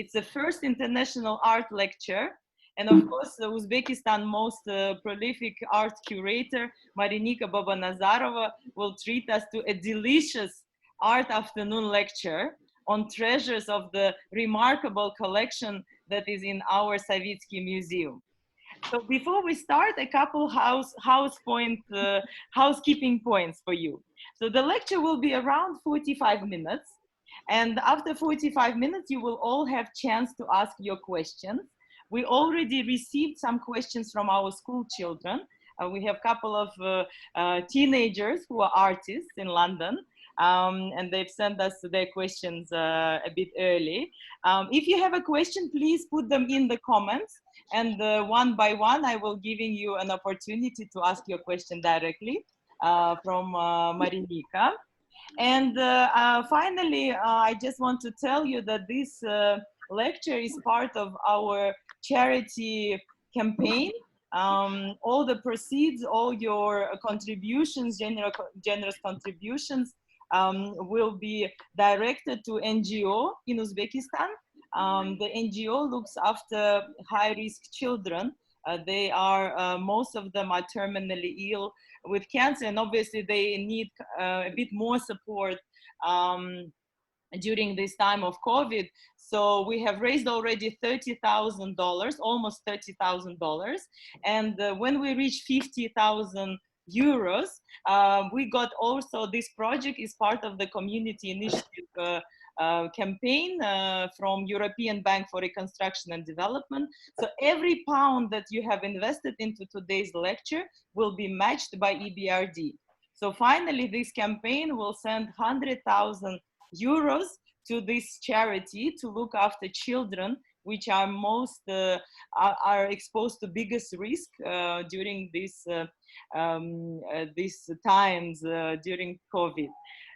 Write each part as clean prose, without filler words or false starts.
It's the first international art lecture. And of course, Uzbekistan most prolific art curator, Marinika Babanazarova, will treat us to a delicious art afternoon lecture on treasures of the remarkable collection that is in our Savitskiy Museum. So before we start, a couple housekeeping points for you. So the lecture will be around 45 minutes. And after 45 minutes, you will all have chance to ask your questions. We already received some questions from our school children. We have a couple of teenagers who are artists in London. And they've sent us their questions a bit early. If you have a question, please put them in the comments, and one by one, I will giving you an opportunity to ask your question directly from Marinika. And finally, I just want to tell you that this lecture is part of our charity campaign. All the proceeds, all your contributions, generous contributions, will be directed to NGO in Uzbekistan. The NGO looks after high-risk children. They are, most of them are terminally ill with cancer, and obviously they need a bit more support during this time of COVID. So we have raised already $30,000, almost $30,000. And when we reach 50,000 euros, we got also, this project is part of the community initiative campaign from European Bank for Reconstruction and Development. So every pound that you have invested into today's lecture will be matched by EBRD. So finally, this campaign will send 100,000 euros to this charity to look after children which are most are exposed to biggest risk during these times during COVID.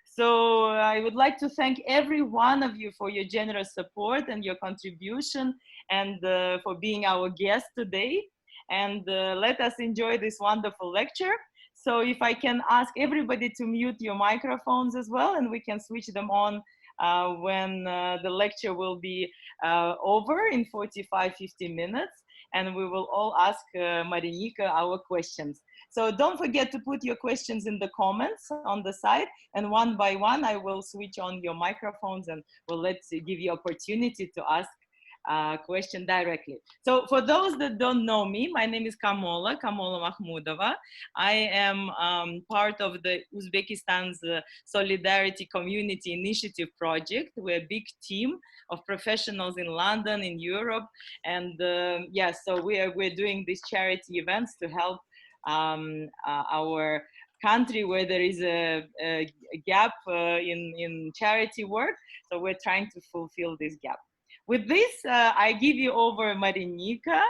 So I would like to thank every one of you for your generous support and your contribution, and for being our guest today. And let us enjoy this wonderful lecture. So if I can ask everybody to mute your microphones as well, and we can switch them on when the lecture will be over in 45-50 minutes, and we will all ask Marinika our questions. So don't forget to put your questions in the comments on the side, and one by one I will switch on your microphones and will give you opportunity to ask question directly. So for those that don't know me, my name is Kamola Makhmudova. I am part of the Uzbekistan's Solidarity Community Initiative project. We're a big team of professionals in London, in Europe, and yeah, so we're doing these charity events to help our country where there is a gap in charity work. So we're trying to fulfill this gap. With this, I give you over Marinika,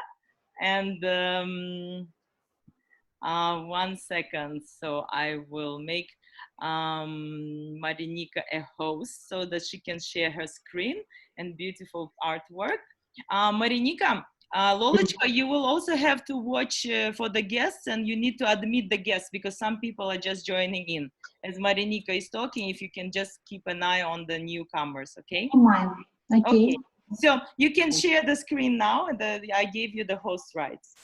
and 1 second. So I will make Marinika a host so that she can share her screen and beautiful artwork. Marinika, Lolochka, you will also have to watch for the guests, and you need to admit the guests because some people are just joining in. As Marinika is talking, if you can just keep an eye on the newcomers, okay? Okay. So you can share the screen now. I gave you the host rights.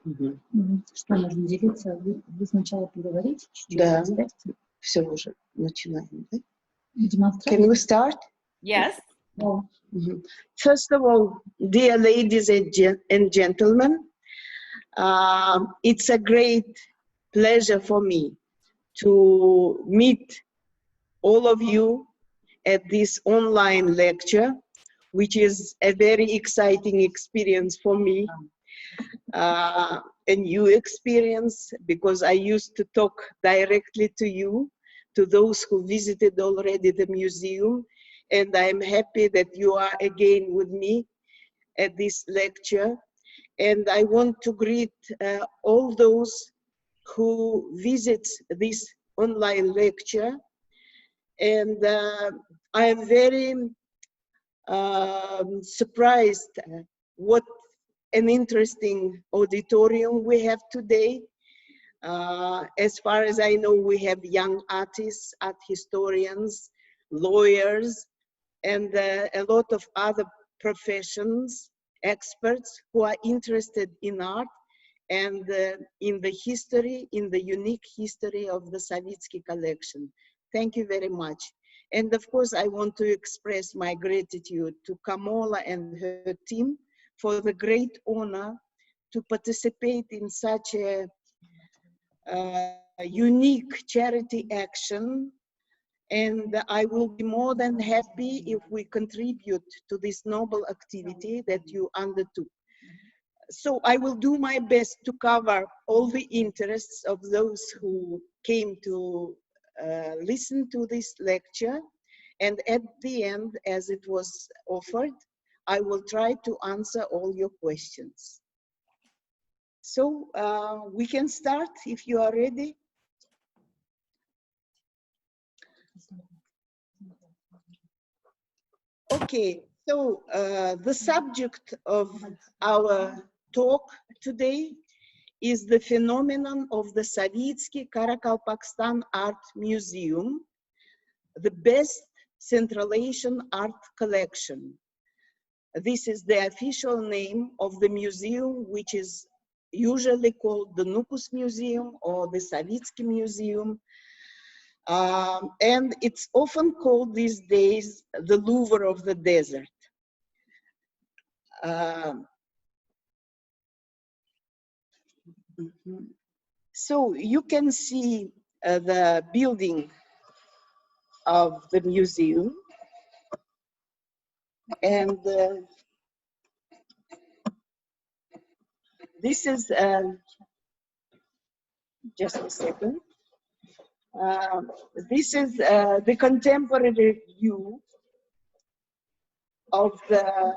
Что можно делиться? Вы сначала поговорите чуть-чуть. Да, все уже начинаем, да? Can we start? Yes. First of all, dear ladies and gentlemen, it's a great pleasure for me to meet all of you at this online lecture, which is a very exciting experience for me, a new experience, because I used to talk directly to you, to those who visited already the museum, and I'm happy that you are again with me at this lecture. And I want to greet all those who visit this online lecture, and I am very surprised what an interesting auditorium we have today. As far as I know, we have young artists, art historians, lawyers, and a lot of other professions, experts who are interested in art and in the history, in the unique history of the Savitskiy collection. Thank you very much. And of course, I want to express my gratitude to Kamola and her team for the great honor to participate in such a unique charity action. And I will be more than happy if we contribute to this noble activity that you undertook. So I will do my best to cover all the interests of those who came to listen to this lecture. And at the end, as it was offered, I will try to answer all your questions. So we can start if you are ready. Okay, so the subject of our talk today is the phenomenon of the Savitskiy Karakalpakstan Art Museum, the best Central Asian art collection. This is the official name of the museum, which is usually called the Nukus Museum or the Savitskiy Museum. And it's often called these days the Louvre of the desert. So you can see the building of the museum, and this is just a second. This is the contemporary view of the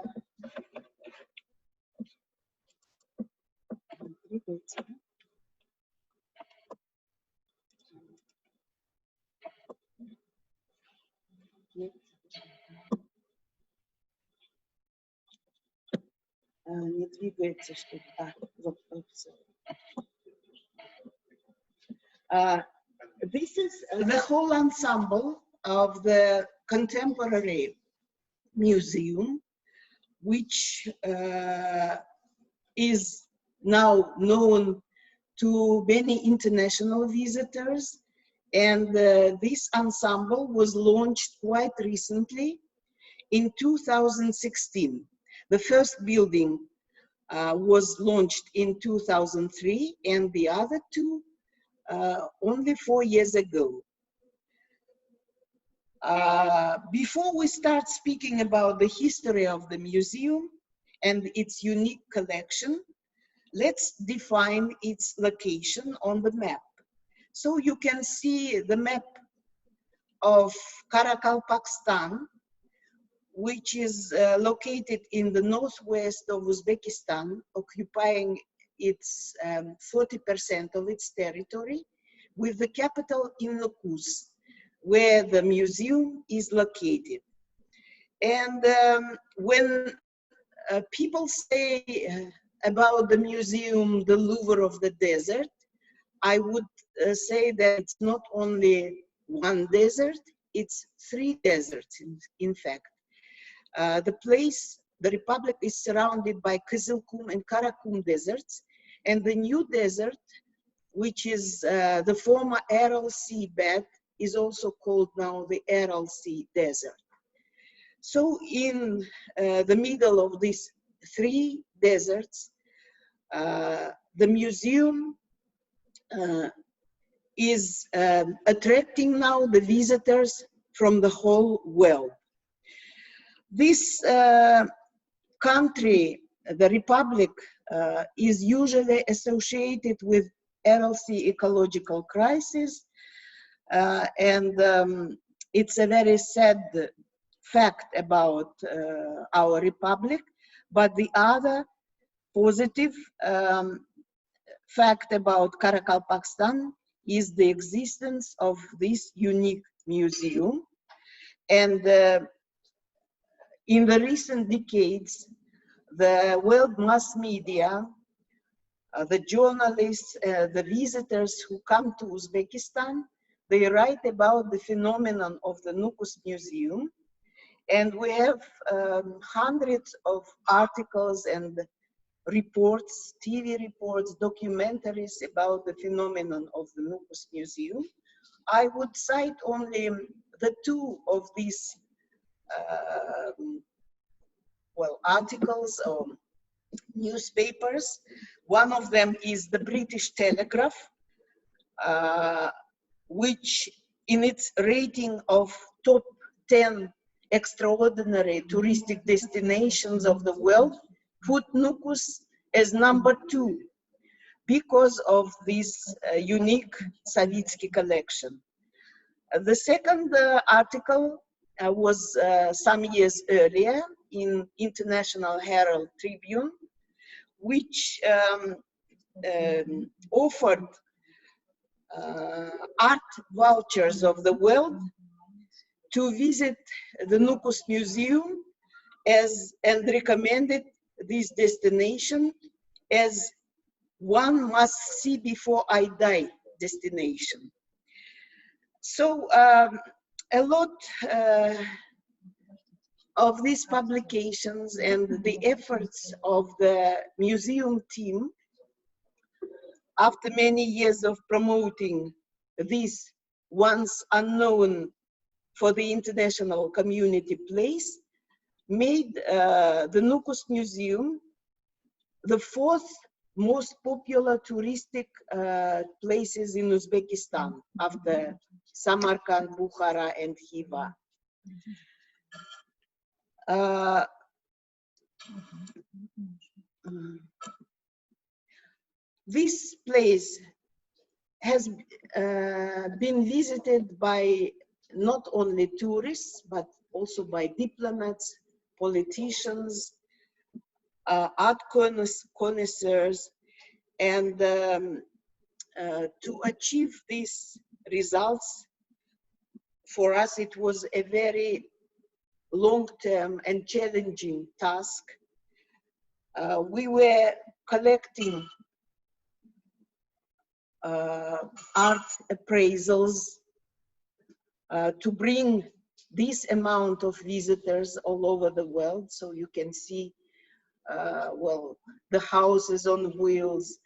не двигается что-то. This is the whole ensemble of the contemporary museum, which is now known to many international visitors. And this ensemble was launched quite recently in 2016. The first building was launched in 2003, and the other two only 4 years ago. Before we start speaking about the history of the museum and its unique collection, let's define its location on the map. So you can see the map of Karakalpakstan, which is located in the northwest of Uzbekistan, occupying its 40% of its territory, with the capital in Nukus, where the museum is located. And when people say about the museum, the Louvre of the desert, I would say that it's not only one desert, it's 3 deserts, in fact. The place, the Republic, is surrounded by Kızılkum and Karakum deserts, and the new desert, which is the former Aral Sea bed, is also called now the Aral Sea Desert. So in the middle of these 3 deserts, the museum is attracting now the visitors from the whole world. This country, the Republic, is usually associated with Aral Sea ecological crisis, and it's a very sad fact about our Republic. But the other positive fact about Karakalpakstan is the existence of this unique museum. And in the recent decades, the world mass media, the journalists, the visitors who come to Uzbekistan, they write about the phenomenon of the Nukus Museum. And we have hundreds of articles and reports, TV reports, documentaries about the phenomenon of the Nukus Museum. I would cite only the two of these articles or newspapers. One of them is the British Telegraph, which in its rating of top 10 extraordinary touristic destinations of the world, put Nukus as number 2 because of this unique Savitskiy collection. The second article was some years earlier in International Herald Tribune, which offered art vouchers of the world to visit the Nukus Museum and recommended this destination as one must see before I die destination. So a lot of these publications and the efforts of the museum team, after many years of promoting this once unknown for the international community place, made the Nukus Museum the 4th most popular touristic places in Uzbekistan after Samarkand, Bukhara, and Khiva. This place has been visited by not only tourists, but also by diplomats, politicians, art connoisseurs, and to achieve these results, for us it was a very long-term and challenging task. We were collecting art appraisals to bring this amount of visitors all over the world. So you can see, the houses on wheels.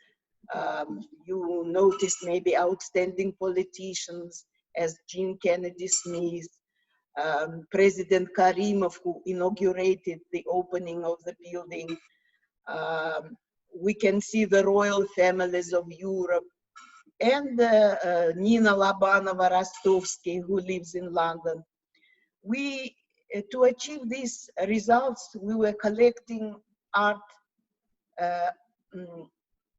You noticed maybe outstanding politicians as Jean Kennedy Smith, President Karimov, who inaugurated the opening of the building. We can see the royal families of Europe, and Nina Labanova-Rostovsky, who lives in London. To achieve these results, we were collecting art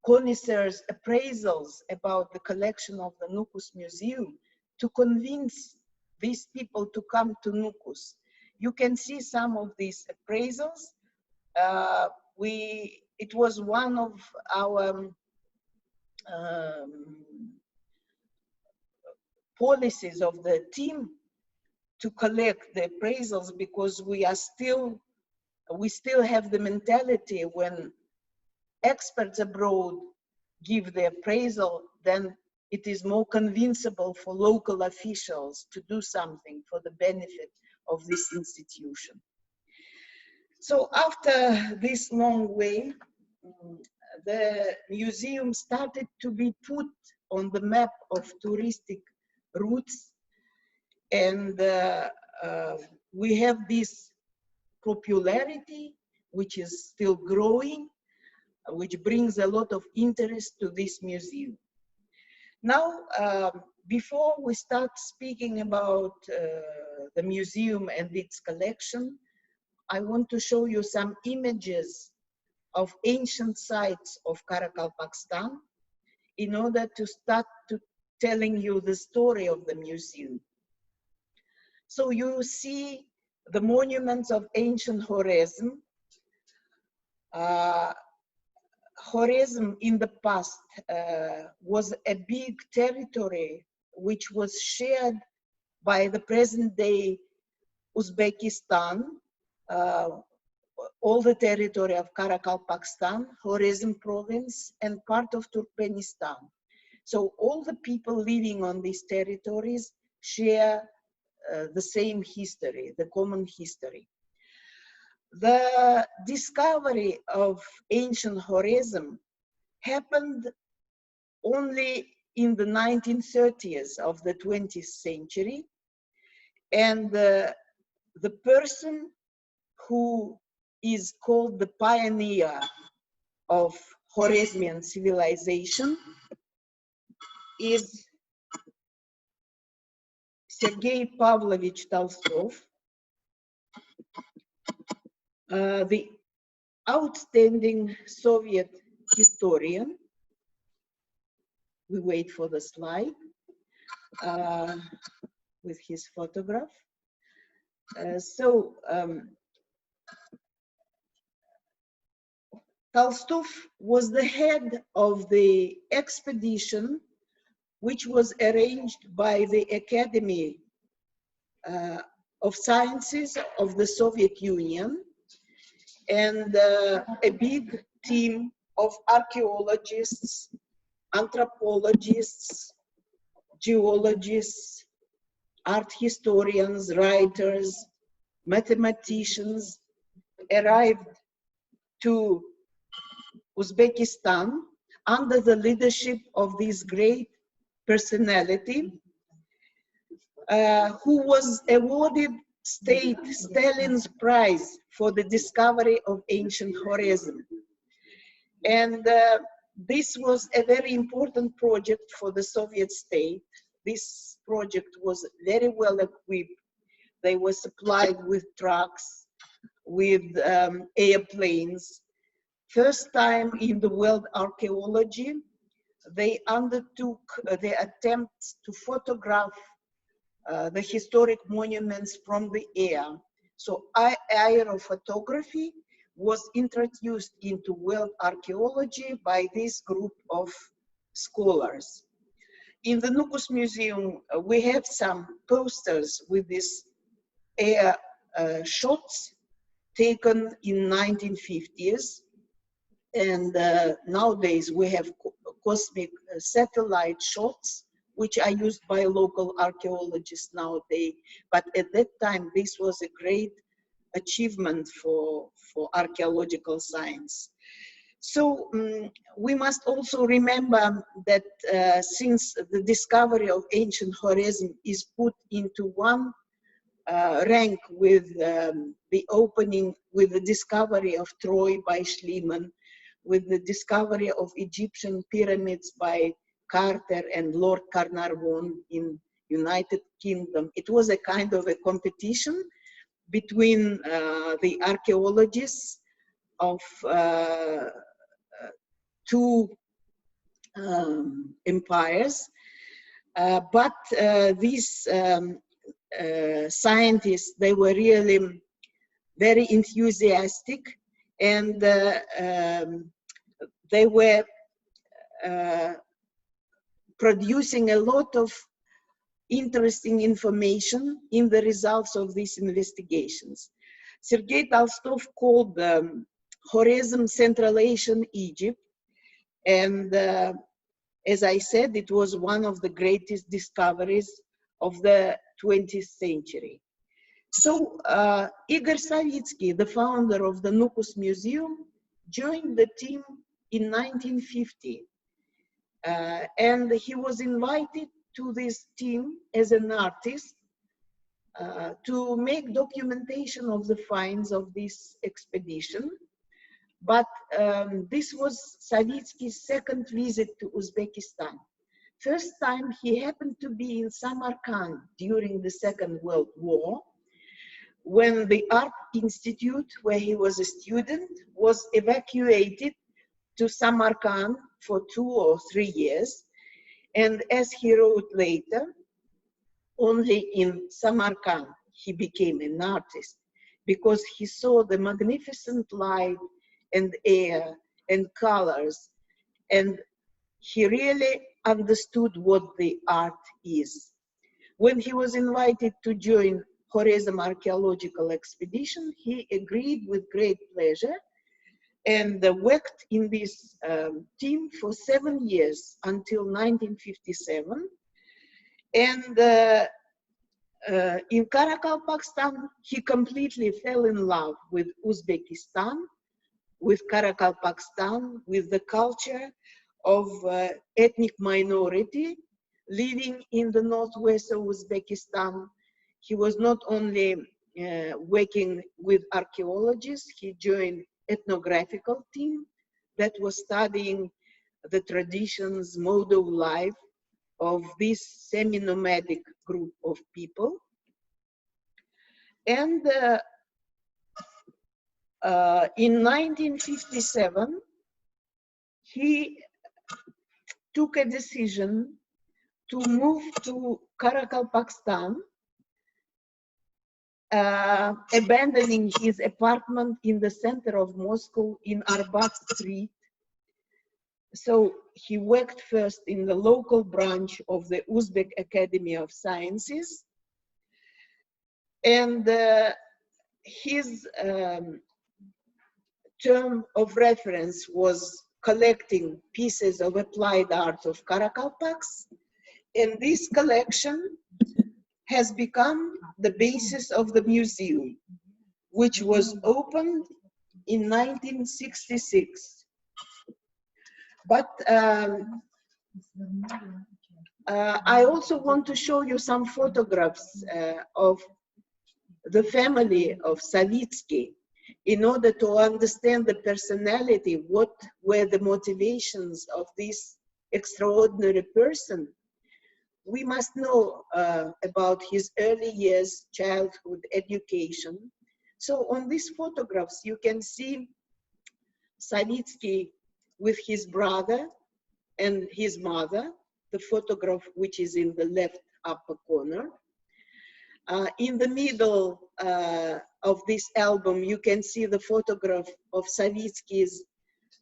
connoisseurs' appraisals about the collection of the Nukus Museum to convince these people to come to Nukus. You can see some of these appraisals. It was one of our policies of the team to collect the appraisals, because we still have the mentality when experts abroad give the appraisal, then it is more convincible for local officials to do something for the benefit of this institution. So after this long way, the museum started to be put on the map of touristic routes, and we have this popularity which is still growing, which brings a lot of interest to this museum. Now, before we start speaking about the museum and its collection, I want to show you some images of ancient sites of Karakalpakstan in order to start telling you the story of the museum. So you see the monuments of ancient Khwarezm. Khwarezm in the past was a big territory which was shared by the present-day Uzbekistan, all the territory of Karakalpakstan, Khwarezm province, and part of Turkmenistan. So all the people living on these territories share the same history, the common history. The discovery of ancient Khwarezm happened only in the 1930s of the 20th century, and the person who is called the pioneer of Khwarezmian civilization is Sergei Pavlovich Tolstoy, the outstanding Soviet historian. We wait for the slide with his photograph. Tolstoy was the head of the expedition which was arranged by the Academy of Sciences of the Soviet Union, and a big team of archaeologists, anthropologists, geologists, art historians, writers, mathematicians arrived to Uzbekistan under the leadership of this great personality who was awarded State Stalin's Prize for the discovery of ancient Khwarezm. And this was a very important project for the Soviet state. This project was very well equipped. They were supplied with trucks, with airplanes. First time in the world archaeology, they undertook the attempts to photograph the historic monuments from the air. So aerophotography was introduced into world archaeology by this group of scholars. In the Nukus Museum, we have some posters with these air shots taken in 1950s. And nowadays we have cosmic satellite shots, which are used by local archaeologists nowadays. But at that time, this was a great achievement for archaeological science. So we must also remember that since the discovery of ancient Khwarezm is put into one rank with the opening, with the discovery of Troy by Schliemann, with the discovery of Egyptian pyramids by Carter and Lord Carnarvon in United Kingdom. It was a kind of a competition between the archaeologists of two empires, but these scientists, they were really very enthusiastic, and they were producing a lot of interesting information in the results of these investigations. Sergei Tolstoy called Khwarezm Central Asian Egypt, and as I said, it was one of the greatest discoveries of the 20th century. So Igor Savitskiy, the founder of the Nukus Museum, joined the team in 1950. And he was invited to this team as an artist to make documentation of the finds of this expedition. But this was Savitskiy's second visit to Uzbekistan. First time he happened to be in Samarkand during the Second World War, when the art institute where he was a student was evacuated to Samarkand for 2 or 3 years. And as he wrote later, only in Samarkand he became an artist, because he saw the magnificent light and air and colors, and he really understood what the art is. When he was invited to join Khwarezm Archaeological Expedition, he agreed with great pleasure and worked in this team for 7 years until 1957. And In Karakalpakstan, he completely fell in love with Uzbekistan, with Karakalpakstan, with the culture of ethnic minority living in the northwest of Uzbekistan. He was not only working with archaeologists, he joined ethnographical team that was studying the traditions, mode of life of this semi-nomadic group of people. And in 1957, he took a decision to move to Karakalpakstan, abandoning his apartment in the center of Moscow in Arbat Street. So he worked first in the local branch of the Uzbek Academy of Sciences, and his term of reference was collecting pieces of applied art of Karakalpaks, and this collection has become the basis of the museum, which was opened in 1966. But I also want to show you some photographs of the family of Savitskiy in order to understand the personality, what were the motivations of this extraordinary person. We must know about his early years, childhood, education. So on these photographs, you can see Savitskiy with his brother and his mother, the photograph which is in the left upper corner. In the middle of this album, you can see the photograph of Savitskiy's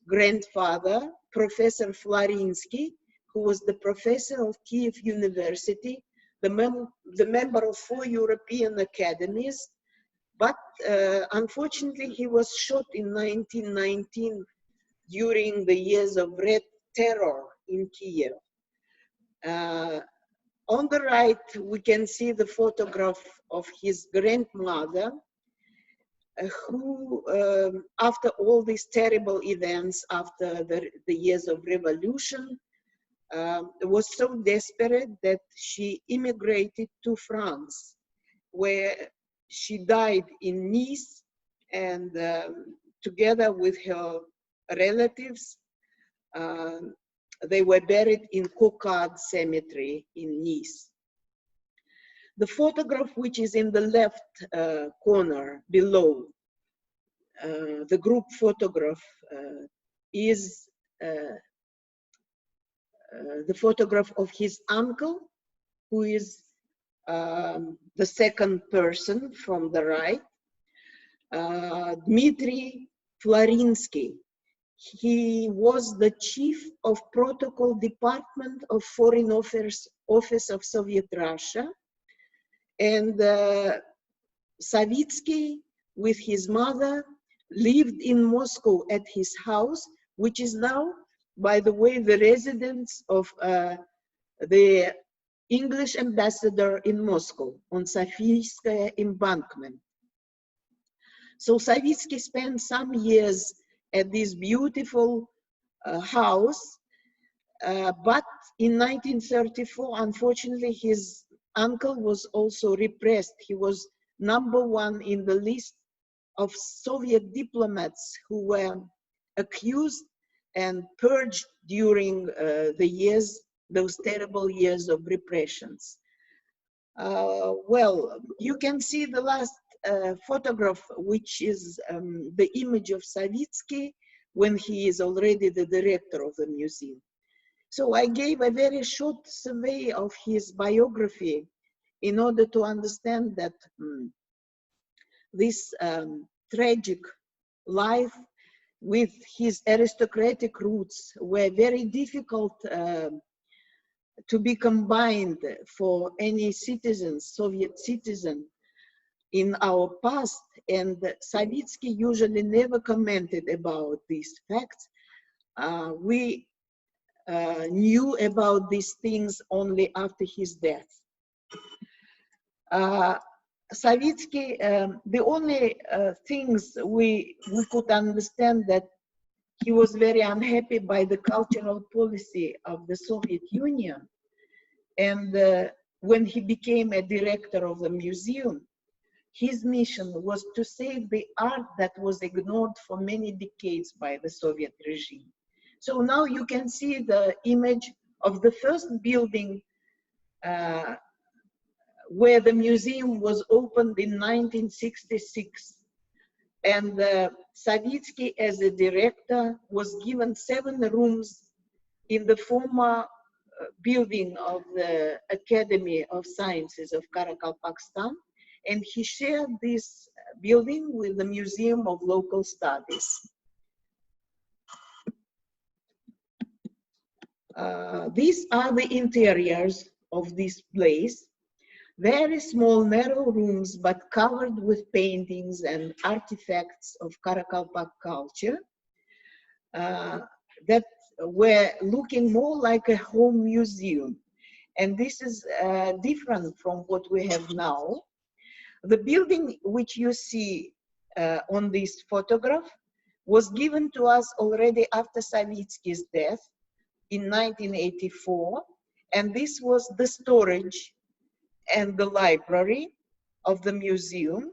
grandfather, Professor Florinsky, who was the professor of Kiev University, the member of 4 European academies, but unfortunately he was shot in 1919 during the years of Red Terror in Kiev. On the right, we can see the photograph of his grandmother, who, after all these terrible events, after the years of revolution, was so desperate that she immigrated to France, where she died in Nice, and together with her relatives, they were buried in Cocarde Cemetery in Nice. The photograph which is in the left corner below, the group photograph, is the photograph of his uncle, who is the second person from the right, Dmitry Florinsky. He was the chief of protocol department of Foreign Office of Soviet Russia, and Savitskiy with his mother lived in Moscow at his house, which is now, by the way, the residence of the English ambassador in Moscow on Sofiyskaya embankment. So Savitskiy spent some years at this beautiful house, but in 1934, unfortunately, his uncle was also repressed. He was #1 in the list of Soviet diplomats who were accused and purged during the years, those terrible years of repressions. Well, you can see the last photograph, which is the image of Savitskiy when he is already the director of the museum. So I gave a very short survey of his biography in order to understand that this tragic life with his aristocratic roots were very difficult to be combined for any citizen, Soviet citizen in our past, and Savitskiy usually never commented about these facts. We knew about these things only after his death. Savitskiy, the only things we could understand that he was very unhappy by the cultural policy of the Soviet Union. And when he became a director of the museum, his mission was to save the art that was ignored for many decades by the Soviet regime. So now you can see the image of the first building where the museum was opened in 1966. And Savitskiy, as a director, was given 7 rooms in the former building of the Academy of Sciences of Karakalpakstan. And he shared this building with the Museum of Local Studies. These are the interiors of this place. Very small, narrow rooms, but covered with paintings and artifacts of Karakalpak culture that were looking more like a home museum. And this is different from what we have now. The building which you see on this photograph was given to us already after Savitskiy's death in 1984. And this was the storage and the library of the museum.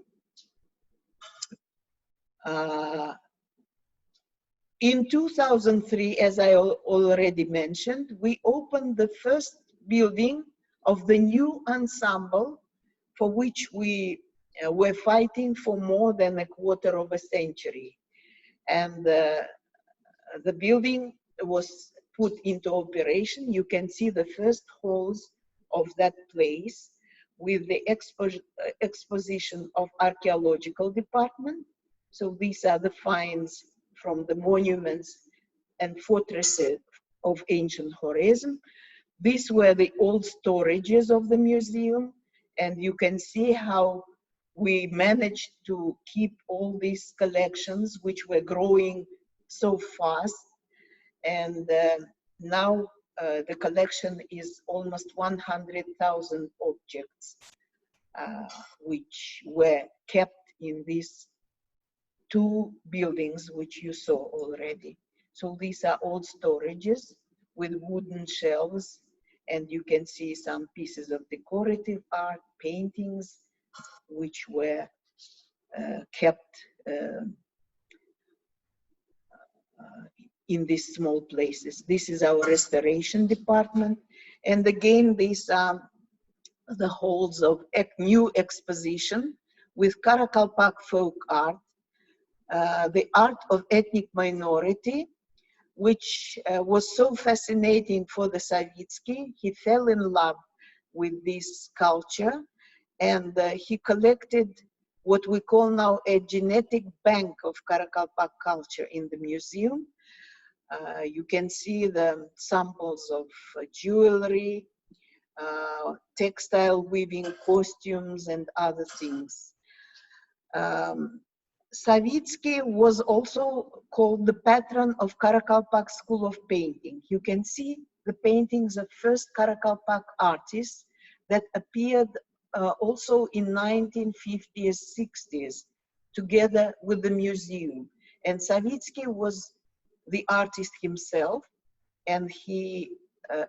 In 2003, as I already mentioned, we opened the first building of the new ensemble, for which we were fighting for more than a quarter of a century. And the building was put into operation. You can see the first halls of that place with the exposition of archaeological department. So these are the finds from the monuments and fortresses of ancient Khwarezm. These were the old storages of the museum, and you can see how we managed to keep all these collections, which were growing so fast. And now the collection is almost 100,000 objects, which were kept in these 2 buildings which you saw already. So these are old storages with wooden shelves, and you can see some pieces of decorative art, paintings, which were kept in these small places. This is our restoration department. And again, these are the halls of a new exposition with Karakalpak folk art, the art of ethnic minority, which was so fascinating for the Savitskiy. He fell in love with this culture, and he collected what we call now a genetic bank of Karakalpak culture in the museum. You can see the samples of jewelry, textile weaving, costumes, and other things. Savitskiy was also called the patron of Karakalpak School of Painting. You can see the paintings of first Karakalpak artists that appeared also in 1950s, 60s, together with the museum. And Savitskiy was the artist himself, and he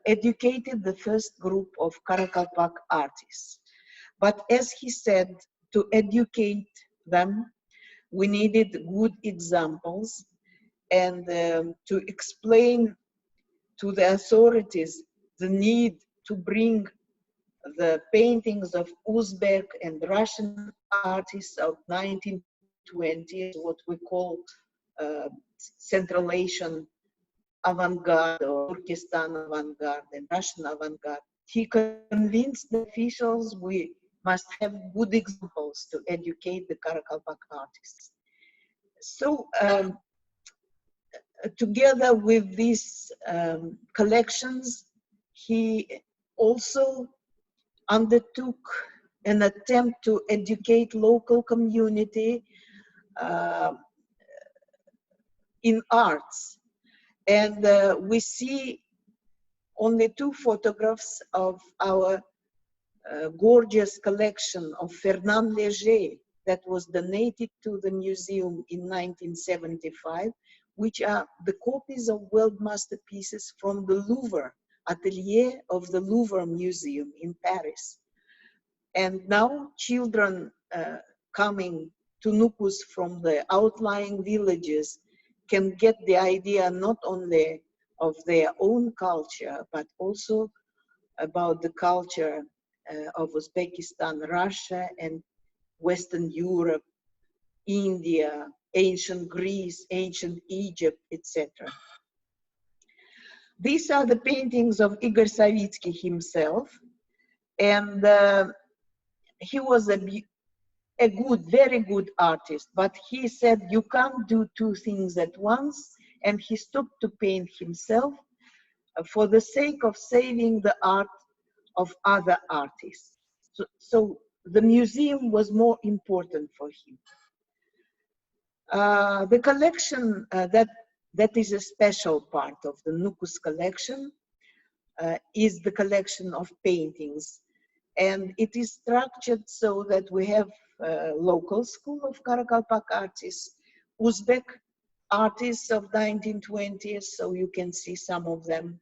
educated the first group of Karakalpak artists. But as he said, to educate them, we needed good examples, and to explain to the authorities the need to bring the paintings of Uzbek and Russian artists of 1920s, what we call Central Asian avant-garde or Turkestan avant-garde and Russian avant-garde. He convinced the officials we must have good examples to educate the Karakalpak artists. So together with these collections, he also undertook an attempt to educate local community in arts. And we see only 2 photographs of our gorgeous collection of Fernand Léger that was donated to the museum in 1975, which are the copies of world masterpieces from the Louvre, atelier of the Louvre Museum in Paris. And now children coming to Nukus from the outlying villages can get the idea not only of their own culture, but also about the culture of Uzbekistan, Russia, and Western Europe, India, ancient Greece, ancient Egypt, etc. These are the paintings of Igor Savitskiy himself, and he was a good, very good artist, but he said you can't do two things at once, and he stopped to paint himself for the sake of saving the art of other artists. So the museum was more important for him. The collection that is a special part of the Nukus collection is the collection of paintings, and it is structured so that we have local school of Karakalpak artists, Uzbek artists of 1920s, so you can see some of them.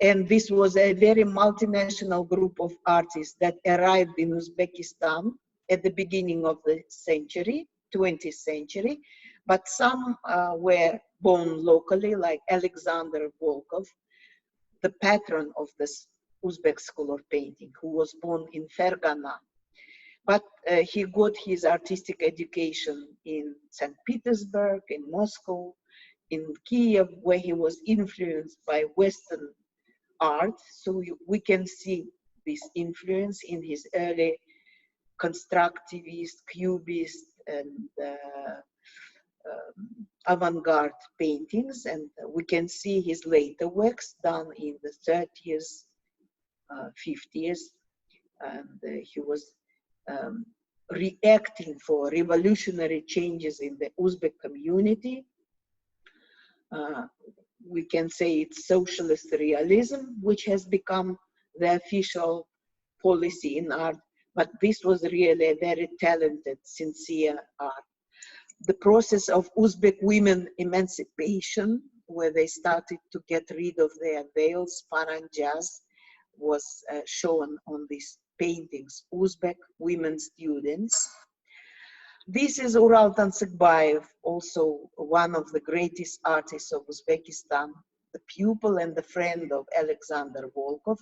And this was a very multinational group of artists that arrived in Uzbekistan at the beginning of the century, 20th century, but some were born locally, like Alexander Volkov, the patron of this Uzbek school of painting, who was born in Fergana. But he got his artistic education in St. Petersburg, in Moscow, in Kiev, where he was influenced by Western art. So we can see this influence in his early constructivist, cubist, and avant-garde paintings, and we can see his later works done in the 30s, 50s, and he was reacting for revolutionary changes in the Uzbek community. We can say it's socialist realism, which has become the official policy in art, but this was really a very talented, sincere art. The process of Uzbek women emancipation, where they started to get rid of their veils, paranjas, was shown on these paintings, Uzbek women students. This is Ural Tansikbayev, also one of the greatest artists of Uzbekistan, the pupil and the friend of Alexander Volkov,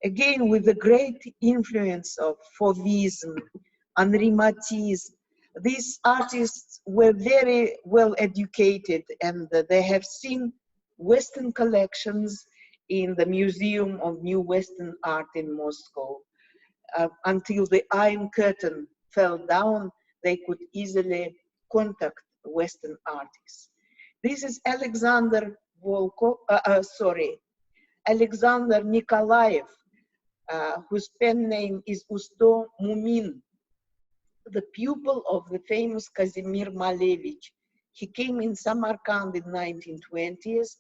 again with the great influence of Fauvism, Henri Matisse. These artists were very well educated, and they have seen Western collections in the Museum of New Western Art in Moscow. Until the Iron Curtain fell down, they could easily contact Western artists. This is Alexander Volkov, Alexander Nikolaev, whose pen name is Usto Mumin, the pupil of the famous Kazimir Malevich. He came in Samarkand in 1920s,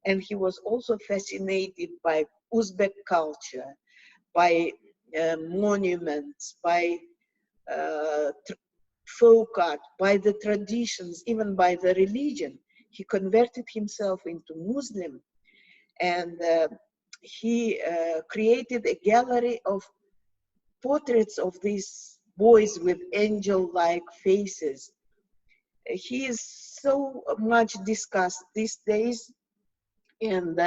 and he was also fascinated by Uzbek culture, by monuments, by folk art, by the traditions, even by the religion. He converted himself into Muslim, and he created a gallery of portraits of these boys with angel-like faces. He is so much discussed these days, and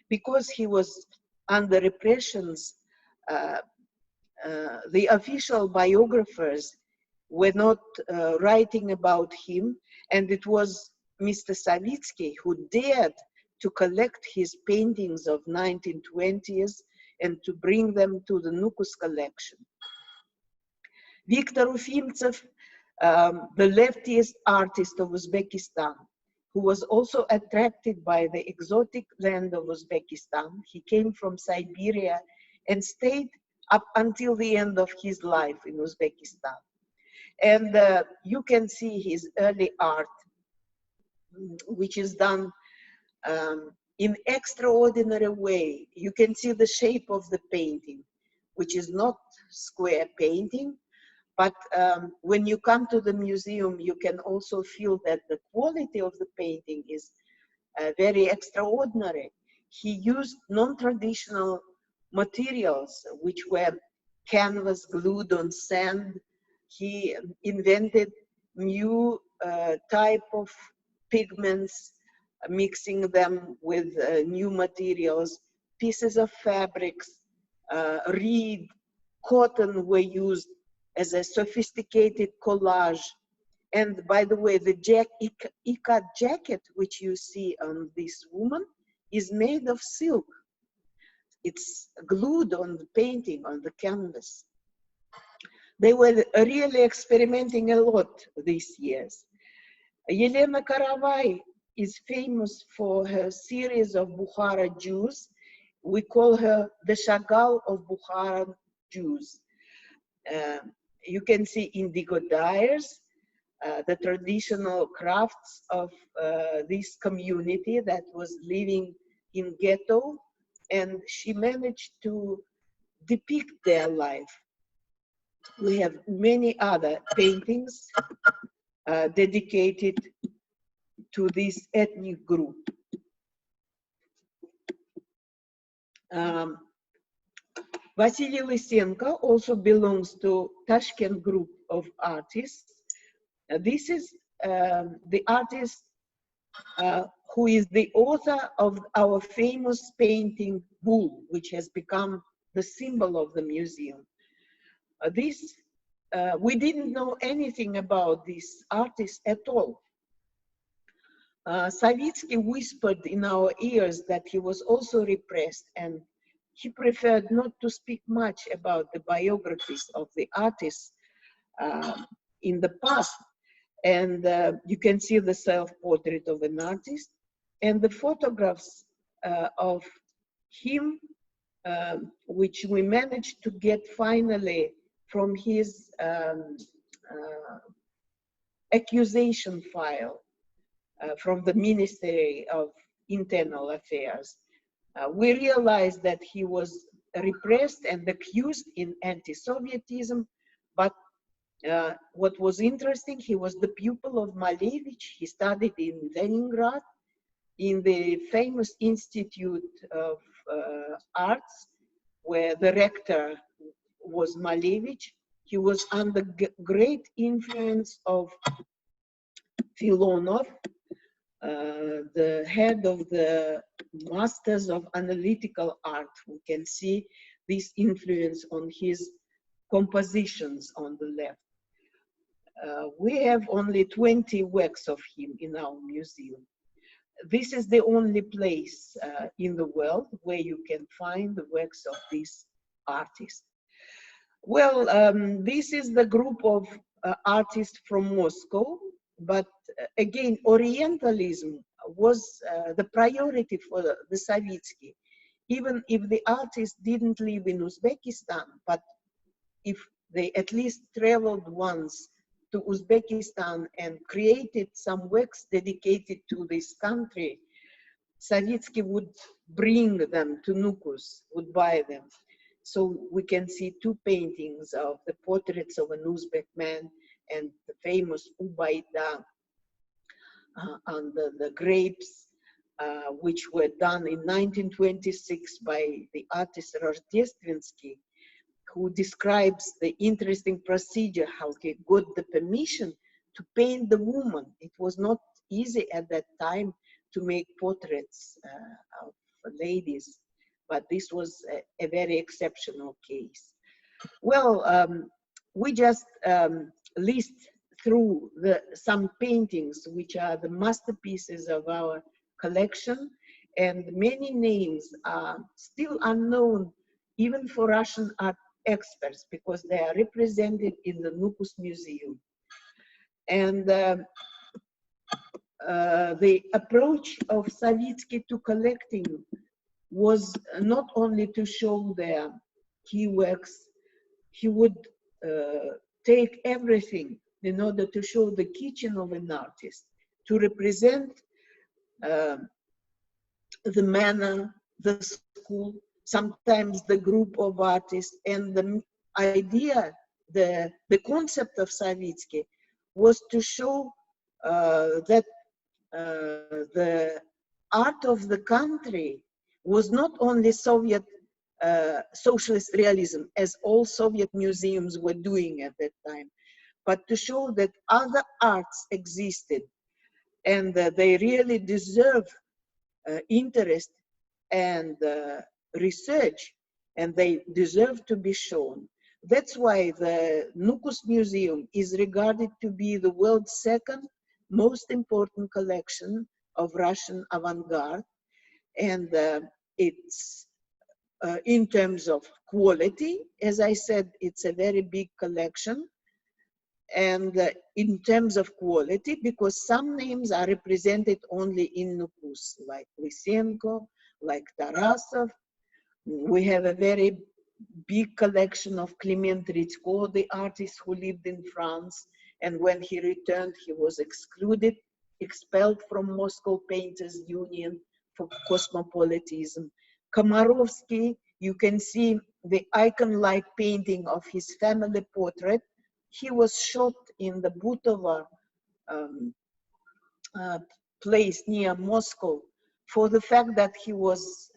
because he was under repressions, the official biographers were not writing about him, and it was Mr. Savitskiy who dared to collect his paintings of 1920s and to bring them to the Nukus collection. Viktor Ufimtsev, the leftist artist of Uzbekistan, who was also attracted by the exotic land of Uzbekistan. He came from Siberia and stayed up until the end of his life in Uzbekistan. And you can see his early art, which is done in extraordinary way. You can see the shape of the painting, which is not square painting, but when you come to the museum, you can also feel that the quality of the painting is very extraordinary. He used non-traditional materials, which were canvas glued on sand. He invented new type of pigments, mixing them with new materials. Pieces of fabrics, reed, cotton were used as a sophisticated collage. And by the way, the ikat jacket, which you see on this woman, is made of silk. It's glued on the painting, on the canvas. They were really experimenting a lot these years. Elena Karavai is famous for her series of Bukhara Jews. We call her the Chagall of Bukhara Jews. You can see indigo dyers, the traditional crafts of this community that was living in ghetto, and she managed to depict their life. We have many other paintings dedicated to this ethnic group. Vasily Lysenko also belongs to Tashkent group of artists. This is the artist who is the author of our famous painting Bull, which has become the symbol of the museum. We didn't know anything about this artist at all. Savitskiy whispered in our ears that he was also repressed, and he preferred not to speak much about the biographies of the artists in the past. And you can see the self-portrait of an artist and the photographs of him, which we managed to get finally from his accusation file from the Ministry of Internal Affairs. We realized that he was repressed and accused in anti-Sovietism, but what was interesting, he was the pupil of Malevich. He studied in Leningrad in the famous Institute of Arts, where the rector was Malevich. He was under great influence of Filonov, the head of the Masters of Analytical Art. We can see this influence on his compositions on the left. We have only 20 works of him in our museum. This is the only place in the world where you can find the works of this artist. Well, this is the group of artists from Moscow, but again, Orientalism was the priority for the Savitskiy. Even if the artists didn't live in Uzbekistan, but if they at least traveled once to Uzbekistan and created some works dedicated to this country, Savitskiy would bring them to Nukus, would buy them. So we can see two paintings of the portraits of an Uzbek man and the famous Ubayda under the grapes, which were done in 1926 by the artist Rождественский, who describes the interesting procedure, how he got the permission to paint the woman. It was not easy at that time to make portraits of ladies, but this was a very exceptional case. Well, we just list through some paintings which are the masterpieces of our collection, and many names are still unknown even for Russian art experts, because they are represented in the Nukus Museum. And the approach of Savitskiy to collecting was not only to show their key works, he would take everything in order to show the kitchen of an artist, to represent the manor, the school, sometimes the group of artists, and the idea, the concept of Savitskiy was to show that the art of the country was not only Soviet socialist realism, as all Soviet museums were doing at that time, but to show that other arts existed and they really deserve interest and research, and they deserve to be shown. That's why the Nukus Museum is regarded to be the world's second most important collection of Russian avant-garde, and it's in terms of quality, as I said, it's a very big collection, and in terms of quality, because some names are represented only in Nukus, like Lysenko, like Tarasov. We have a very big collection of Clement Ritsko, the artist who lived in France, and when he returned, he was excluded, expelled from Moscow Painters Union for cosmopolitanism. Komarovsky, you can see the icon-like painting of his family portrait. He was shot in the Butova place near Moscow for the fact that he was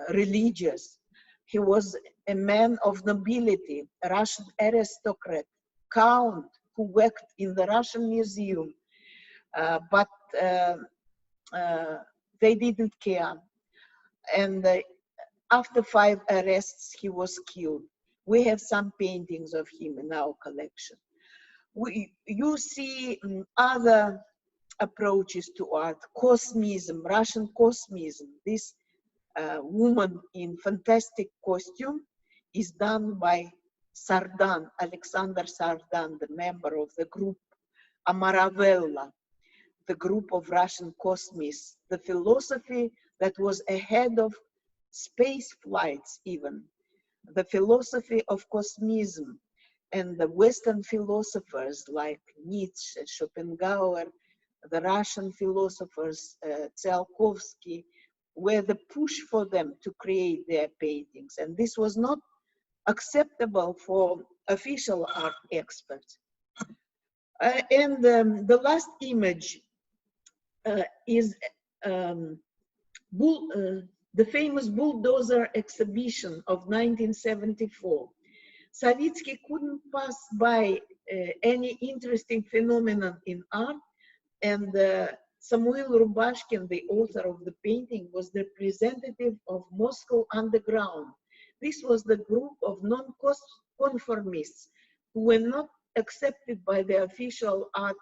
religious. He was a man of nobility, a Russian aristocrat, count who worked in the Russian Museum, but they didn't care. And after 5 arrests, he was killed. We have some paintings of him in our collection. You see other approaches to art, Kosmism, Russian Kosmism. This woman in fantastic costume is done by Sardan, Alexander Sardan, the member of the group Amaravella, the group of Russian Kosmists, the philosophy that was ahead of space flights even, the philosophy of Kosmism, and the Western philosophers like Nietzsche, Schopenhauer, the Russian philosophers, Tsiolkovsky, were the push for them to create their paintings. And this was not acceptable for official art experts. And the last image is the famous Bulldozer Exhibition of 1974. Savitskiy couldn't pass by any interesting phenomenon in art, and Samuel Rubashkin, the author of the painting, was the representative of Moscow Underground. This was the group of non-conformists who were not accepted by the official art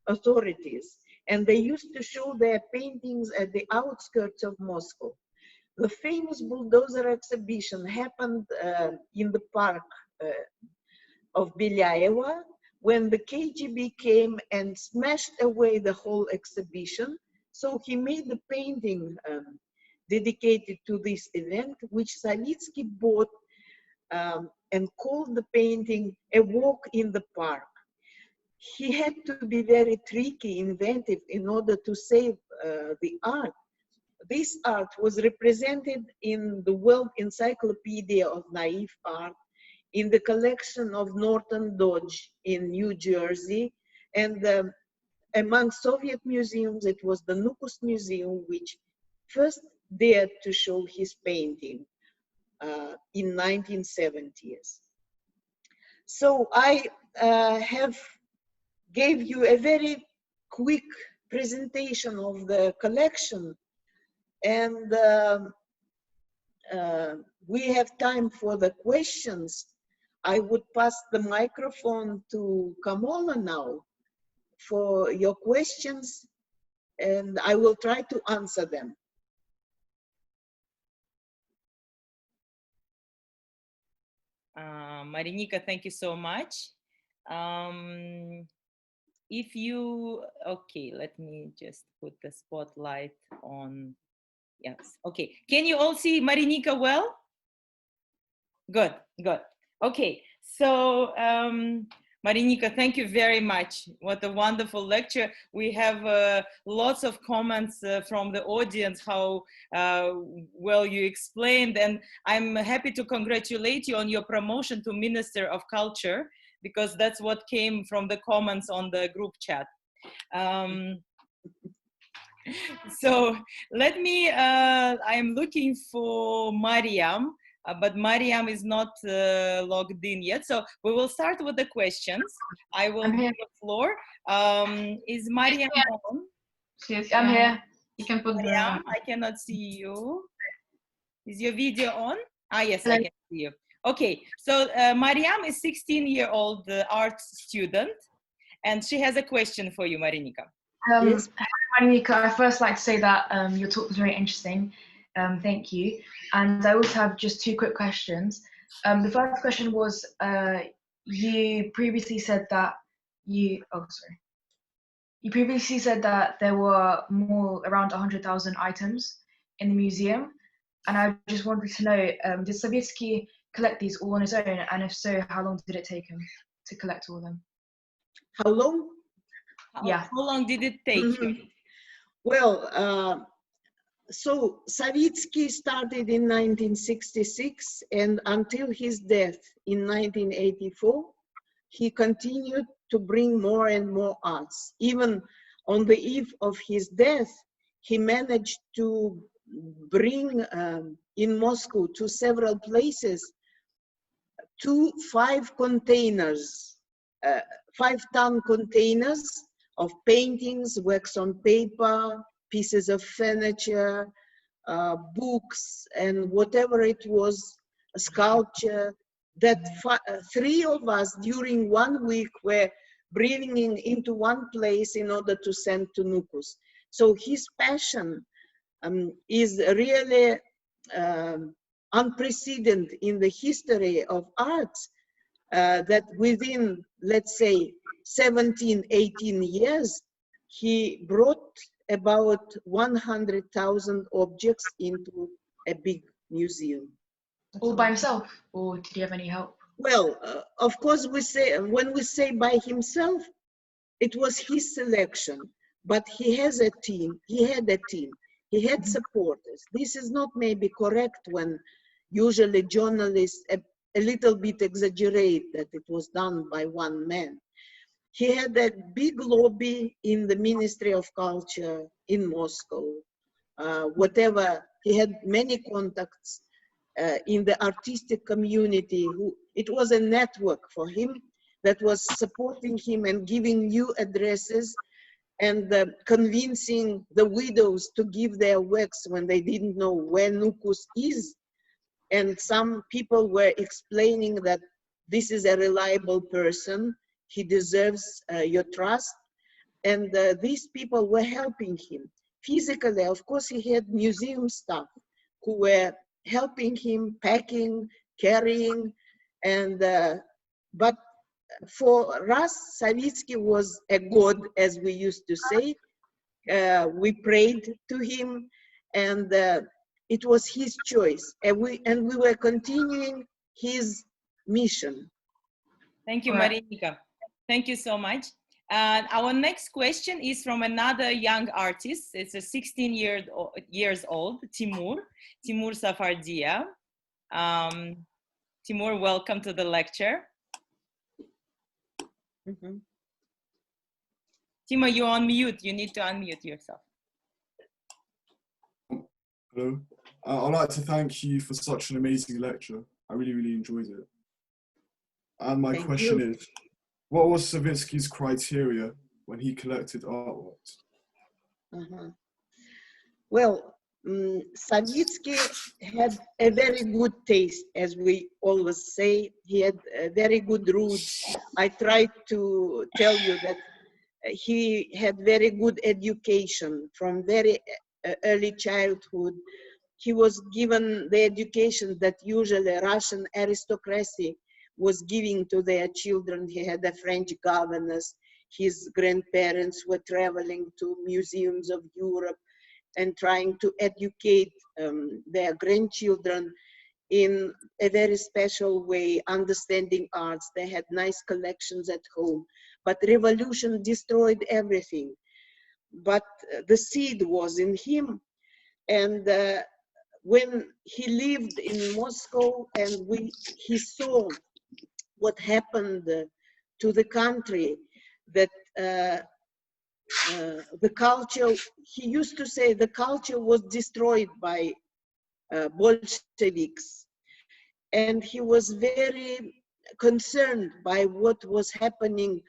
authorities, and they used to show their paintings at the outskirts of Moscow. The famous Bulldozer Exhibition happened in the park of Belyaeva, when the KGB came and smashed away the whole exhibition. So he made the painting dedicated to this event, which Savitskiy bought and called the painting A Walk in the Park. He had to be very tricky, inventive in order to save the art. This art was represented in the World Encyclopedia of Naive Art, in the collection of Norton Dodge in New Jersey, and among Soviet museums, it was the Nukus Museum which first dared to show his painting in 1970s. So I gave you a very quick presentation of the collection, and we have time for the questions. I would pass the microphone to Kamola now for your questions, and I will try to answer them. Marinika, thank you so much. If you, okay, let me just put the spotlight on, yes, okay. Can you all see Marinika well? Good, good. Okay, so Marinika, thank you very much. What a wonderful lecture. We have lots of comments from the audience, how well you explained, and I'm happy to congratulate you on your promotion to Minister of Culture, because that's what came from the comments on the group chat. So let me, I'm looking for Mariam. But Mariam is not logged in yet. So we will start with the questions. I will give the floor. Is Mariam on? Yes, I'm here. You can put Mariam, I cannot see you. Is your video on? Ah, yes, I can see you. Okay, so Mariam is 16-year-old art student, and she has a question for you, Marinika. Yes. Marinika, I first like to say that your talk was very interesting. Thank you. And I also have just two quick questions. The first question was, you previously said that you previously said that there were around 100,000 items in the museum. And I just wanted to know, did Savitskiy collect these all on his own? And if so, how long did it take him to collect all of them? How long? How long did it take you? Well, so Savitskiy started in 1966, and until his death in 1984, he continued to bring more and more arts. Even on the eve of his death, he managed to bring in Moscow to several places 5 containers, 5-ton containers of paintings, wax on paper, pieces of furniture, books, and whatever it was, a sculpture, that 3 of us during 1 week were bringing into one place in order to send to Nukus. So his passion is really unprecedented in the history of arts, that within, let's say, 17, 18 years, he brought about 100,000 objects into a big museum. All by himself, or did he have any help? Well, of course, when we say by himself, it was his selection, but he has a team, he had a team, he had supporters. This is not maybe correct when usually journalists a little bit exaggerate that it was done by one man. He had a big lobby in the Ministry of Culture in Moscow, whatever. He had many contacts in the artistic community. It was a network for him that was supporting him and giving new addresses and convincing the widows to give their works when they didn't know where Nukus is. And some people were explaining that this is a reliable person, he deserves your trust. And these people were helping him. Physically, of course, he had museum staff who were helping him, packing, carrying, and but for us, Savitskiy was a god, as we used to say. We prayed to him, and it was his choice, and we were continuing his mission. Thank you, Marinika. Thank you so much. Our next question is from another young artist. It's a 16 years old, Timur Safardia. Timur, welcome to the lecture. Timur, you're on mute. You need to unmute yourself. Hello. I'd like to thank you for such an amazing lecture. I really, really enjoyed it. And my question is, what was Savitskiy's criteria when he collected artworks? Well, Savitskiy had a very good taste, as we always say. He had very good roots. I tried to tell you that he had very good education from very early childhood. He was given the education that usually Russian aristocracy was giving to their children. He had a French governess. His grandparents were traveling to museums of Europe and trying to educate their grandchildren in a very special way, understanding arts. They had nice collections at home, but revolution destroyed everything. But the seed was in him, and when he lived in Moscow and he saw what happened to the country, that the culture, he used to say the culture was destroyed by Bolsheviks. And he was very concerned by what was happening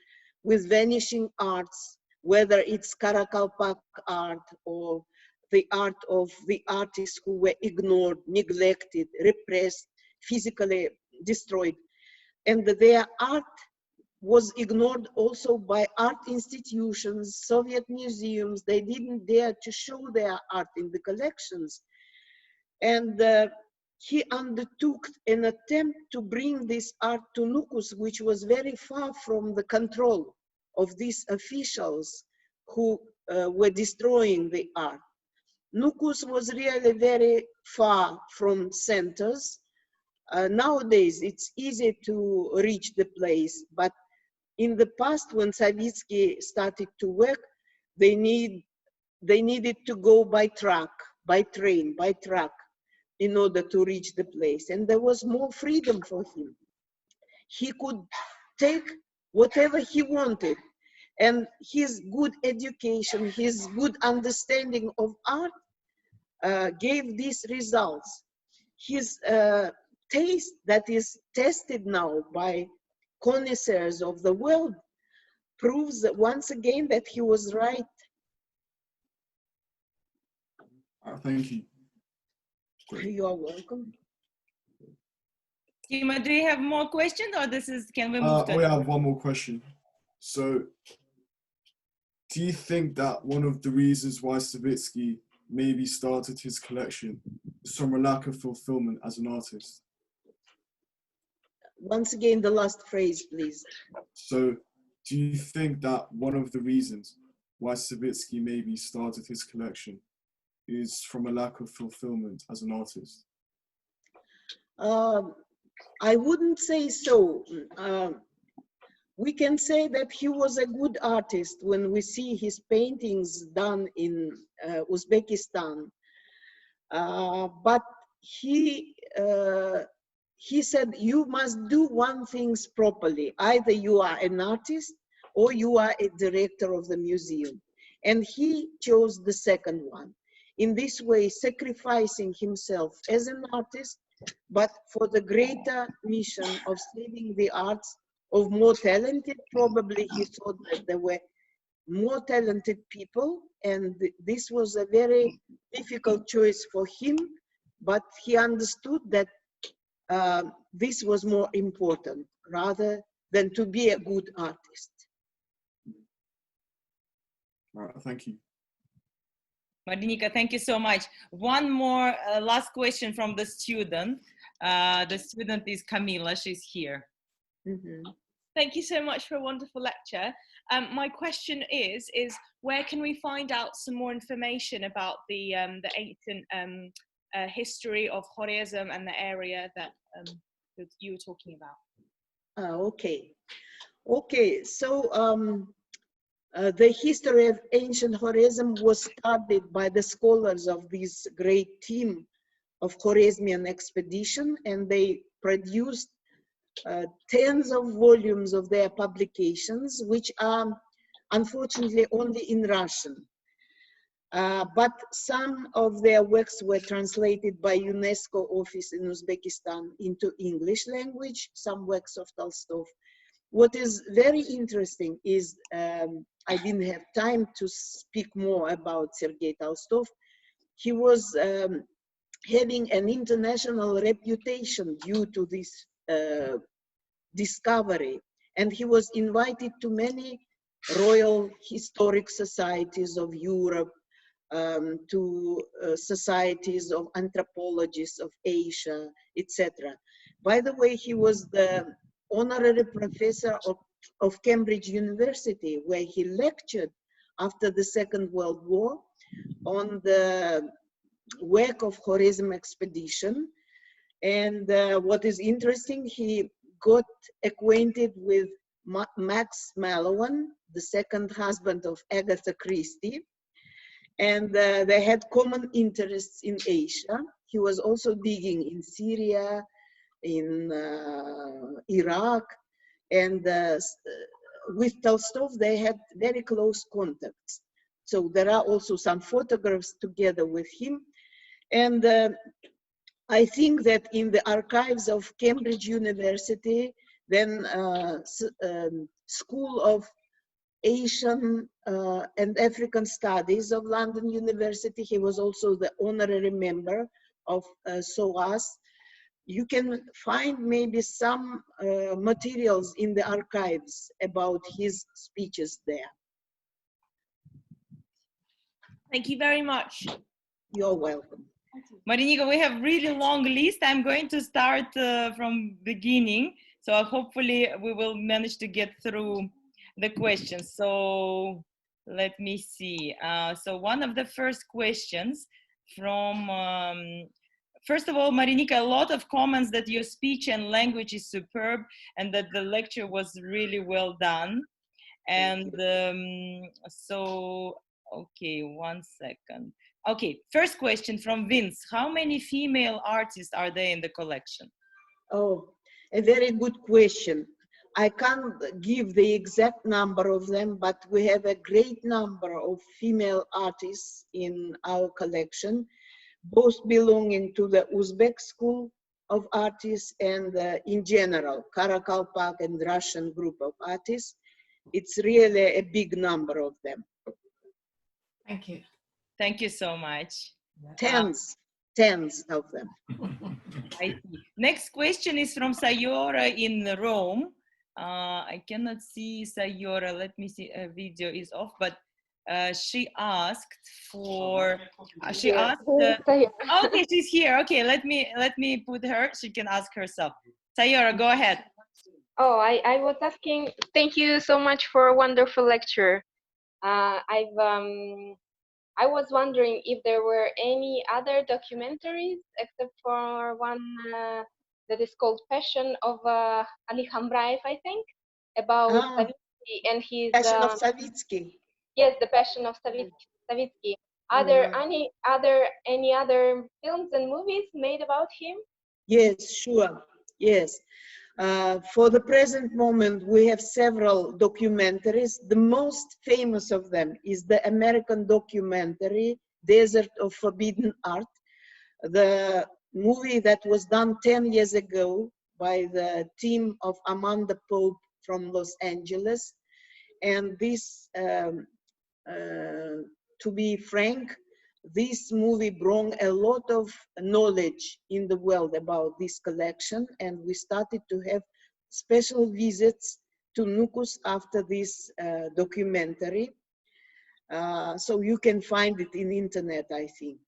with vanishing arts, whether it's Karakalpak art or the art of the artists who were ignored, neglected, repressed, physically destroyed. And their art was ignored also by art institutions, Soviet museums. They didn't dare to show their art in the collections. And he undertook an attempt to bring this art to Nukus, which was very far from the control of these officials who were destroying the art. Nukus was really very far from centers. Nowadays, it's easy to reach the place, but in the past, when Savitskiy started to work, they needed to go by truck, by train, by truck, in order to reach the place. And there was more freedom for him. He could take whatever he wanted. And his good education, his good understanding of art gave these results. His taste that is tested now by connoisseurs of the world proves that once again that he was right. Thank you. You are welcome. Tima, do you have more questions, or can we move to? We have one more question. So, do you think that one of the reasons why Savitskiy maybe started his collection is from a lack of fulfillment as an artist? Once again, the last phrase, please. So, do you think that one of the reasons why Savitskiy maybe started his collection is from a lack of fulfillment as an artist? I wouldn't say so. We can say that he was a good artist when we see his paintings done in Uzbekistan. But he said, you must do one thing properly. Either you are an artist or you are a director of the museum. And he chose the second one. In this way, sacrificing himself as an artist, but for the greater mission of saving the arts of more talented. Probably he thought that there were more talented people, and this was a very difficult choice for him, but he understood that this was more important rather than to be a good artist. All right, thank you. Marinika, thank you so much. One more last question from the student. The student is Kamila, she's here. Mm-hmm. Thank you so much for a wonderful lecture. My question is where can we find out some more information about the ancient history of Khwarezm and the area that you were talking about? Okay, so the history of ancient Khwarezm was studied by the scholars of this great team of Khwarezmian expedition, and they produced tens of volumes of their publications, which are unfortunately only in Russian. But some of their works were translated by UNESCO office in Uzbekistan into English language, some works of Tolstoy. What is very interesting is, I didn't have time to speak more about Sergei Tolstoy. He was having an international reputation due to this discovery, and he was invited to many royal historic societies of Europe, to societies of anthropologists of Asia, etc. By the way, he was the honorary professor of Cambridge University, where he lectured after the Second World War on the work of Khwarezm expedition. And what is interesting, he got acquainted with Max Mallowan, the second husband of Agatha Christie, and they had common interests in Asia. He was also digging in Syria, in Iraq, and with Tolstoy they had very close contacts. So there are also some photographs together with him. And I think that in the archives of Cambridge University, then School of Asian and African Studies of London University, he was also the honorary member of SOAS. You can find maybe some materials in the archives about his speeches there. Thank you very much. You're welcome. Marinika, we have really long list. I'm going to start from beginning. So hopefully we will manage to get through the questions. So let me see. So one of the first questions from, first of all, Marinika, a lot of comments that your speech and language is superb and that the lecture was really well done. And so, okay, one second. Okay, first question from Vince. How many female artists are there in the collection? Oh, a very good question. I can't give the exact number of them, but we have a great number of female artists in our collection, both belonging to the Uzbek School of Artists and in general, Karakalpak and Russian group of artists. It's really a big number of them. Thank you. Thank you so much. Tens of them. I see. Next question is from Sayora in Rome. I cannot see Sayora. Let me see. A video is off, but she asked for. She asked. Okay, she's here. Okay, let me put her. She can ask herself. Sayora, go ahead. Oh, I was asking. Thank you so much for a wonderful lecture. I was wondering if there were any other documentaries except for one that is called Passion of Ali Hamraev, I think, about Savitskiy and his... Passion of Savitskiy. Yes, the Passion of Savitskiy. Are there any other films and movies made about him? Yes, sure. Yes. For the present moment, we have several documentaries. The most famous of them is the American documentary, Desert of Forbidden Art, the movie that was done 10 years ago by the team of Amanda Pope from Los Angeles. And this, to be frank, this movie brought a lot of knowledge in the world about this collection, and we started to have special visits to Nukus after this documentary. So you can find it in the internet, I think.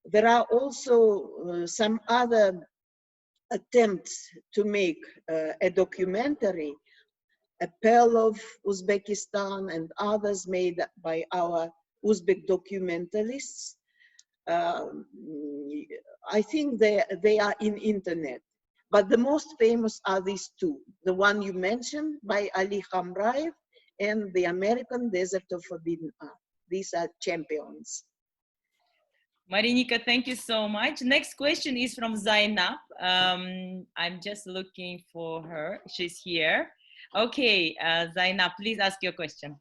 There are also some other attempts to make a documentary, a Pearl of Uzbekistan and others made by our Uzbek documentalists. I think they are in internet, but the most famous are these two. The one you mentioned by Ali Hamraev and the American Desert of Forbidden Art. These are champions. Marinika, thank you so much. Next question is from Zainab. I'm just looking for her. She's here. Okay, Zainab, please ask your question.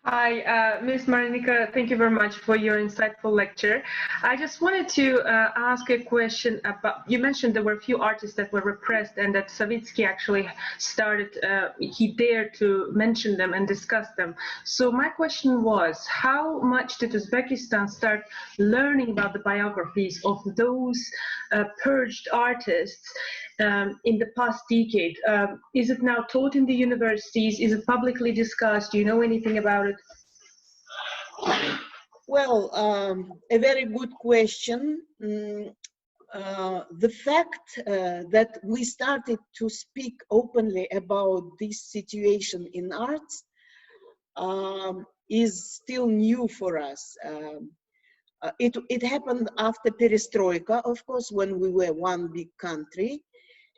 Hi, Ms. Marinika, thank you very much for your insightful lecture. I just wanted to ask a question about, you mentioned there were a few artists that were repressed and that Savitskiy actually started, he dared to mention them and discuss them. So my question was, how much did Uzbekistan start learning about the biographies of those purged artists in the past decade? Is it now taught in the universities? Is it publicly discussed? Do you know anything about it? Well, a very good question. The fact that we started to speak openly about this situation in arts is still new for us. It happened after perestroika, of course, when we were one big country,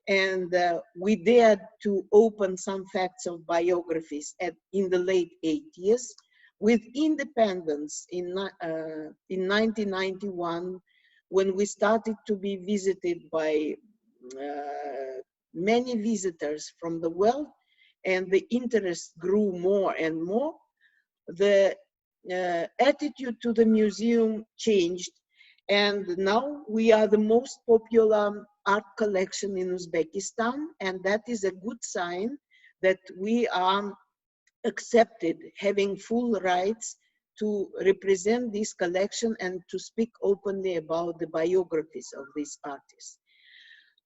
and we dared to open some facts of biographies in the late 80s. With independence in 1991, when we started to be visited by many visitors from the world, and the interest grew more and more, the attitude to the museum changed, and now we are the most popular art collection in Uzbekistan, and that is a good sign that we are accepted, having full rights to represent this collection and to speak openly about the biographies of these artists.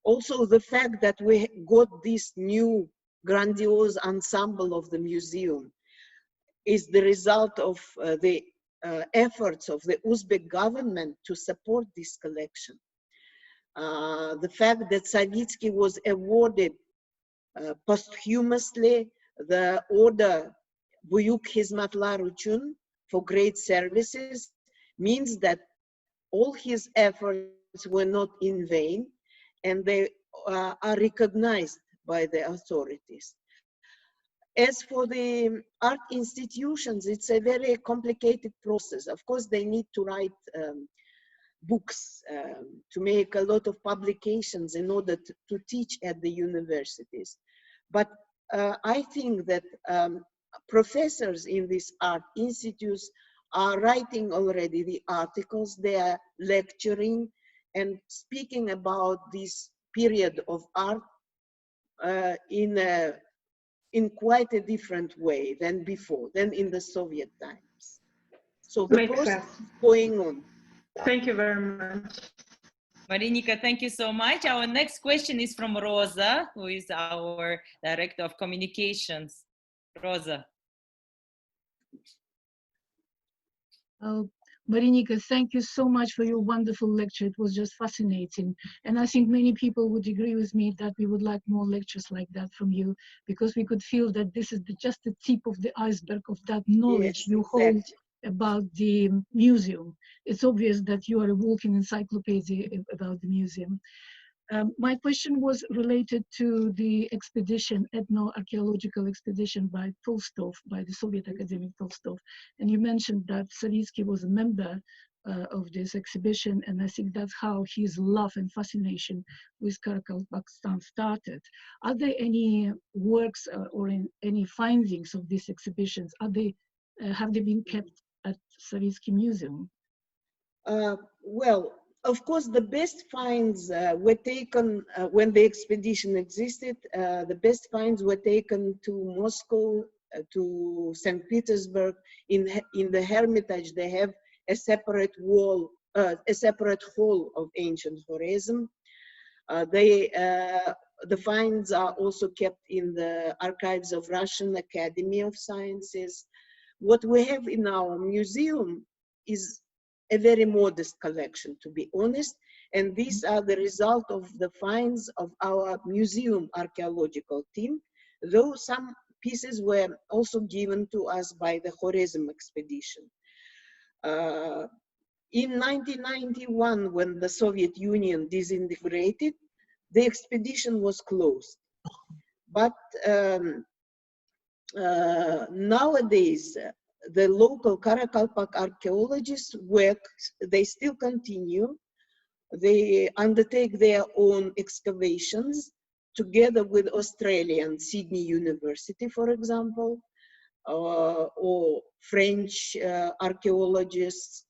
Also, the fact that we got this new grandiose ensemble of the museum is the result of the efforts of the Uzbek government to support this collection. The fact that Savitskiy was awarded posthumously the order Buyuk Hizmatlar Uchun for great services means that all his efforts were not in vain, and they are recognized by the authorities. As for the art institutions, it's a very complicated process. Of course, they need to write books, to make a lot of publications in order to teach at the universities. But I think that professors in these art institutes are writing already the articles, they are lecturing and speaking about this period of art in quite a different way than before, than in the Soviet times. So the process is going on. Thank you very much. Marinika, thank you so much. Our next question is from Rosa, who is our Director of Communications. Rosa. Marinika, thank you so much for your wonderful lecture. It was just fascinating. And I think many people would agree with me that we would like more lectures like that from you, because we could feel that this is just the tip of the iceberg of that knowledge you hold about the museum. It's obvious that you are a walking encyclopedia about the museum. My question was related to the expedition, ethno-archaeological expedition by Tolstov, by the Soviet academic Tolstov. And you mentioned that Savitskiy was a member of this exhibition, and I think that's how his love and fascination with Karakalpakstan started. Are there any works or any findings of these exhibitions? Are they, have they been kept at Savitskiy Museum? Well, of course, the best finds were taken when the expedition existed. The best finds were taken to Moscow, to St. Petersburg. In the Hermitage, they have a separate wall, a separate hall of ancient Khwarezm. The finds are also kept in the archives of Russian Academy of Sciences. What we have in our museum is a very modest collection, to be honest, and these are the result of the finds of our museum archaeological team, though some pieces were also given to us by the Khwarezm expedition. In 1991, when the Soviet Union disintegrated, the expedition was closed. But nowadays, the local Karakalpak archaeologists work, they still continue. They undertake their own excavations together with Australian Sydney University, for example, or French archaeologists.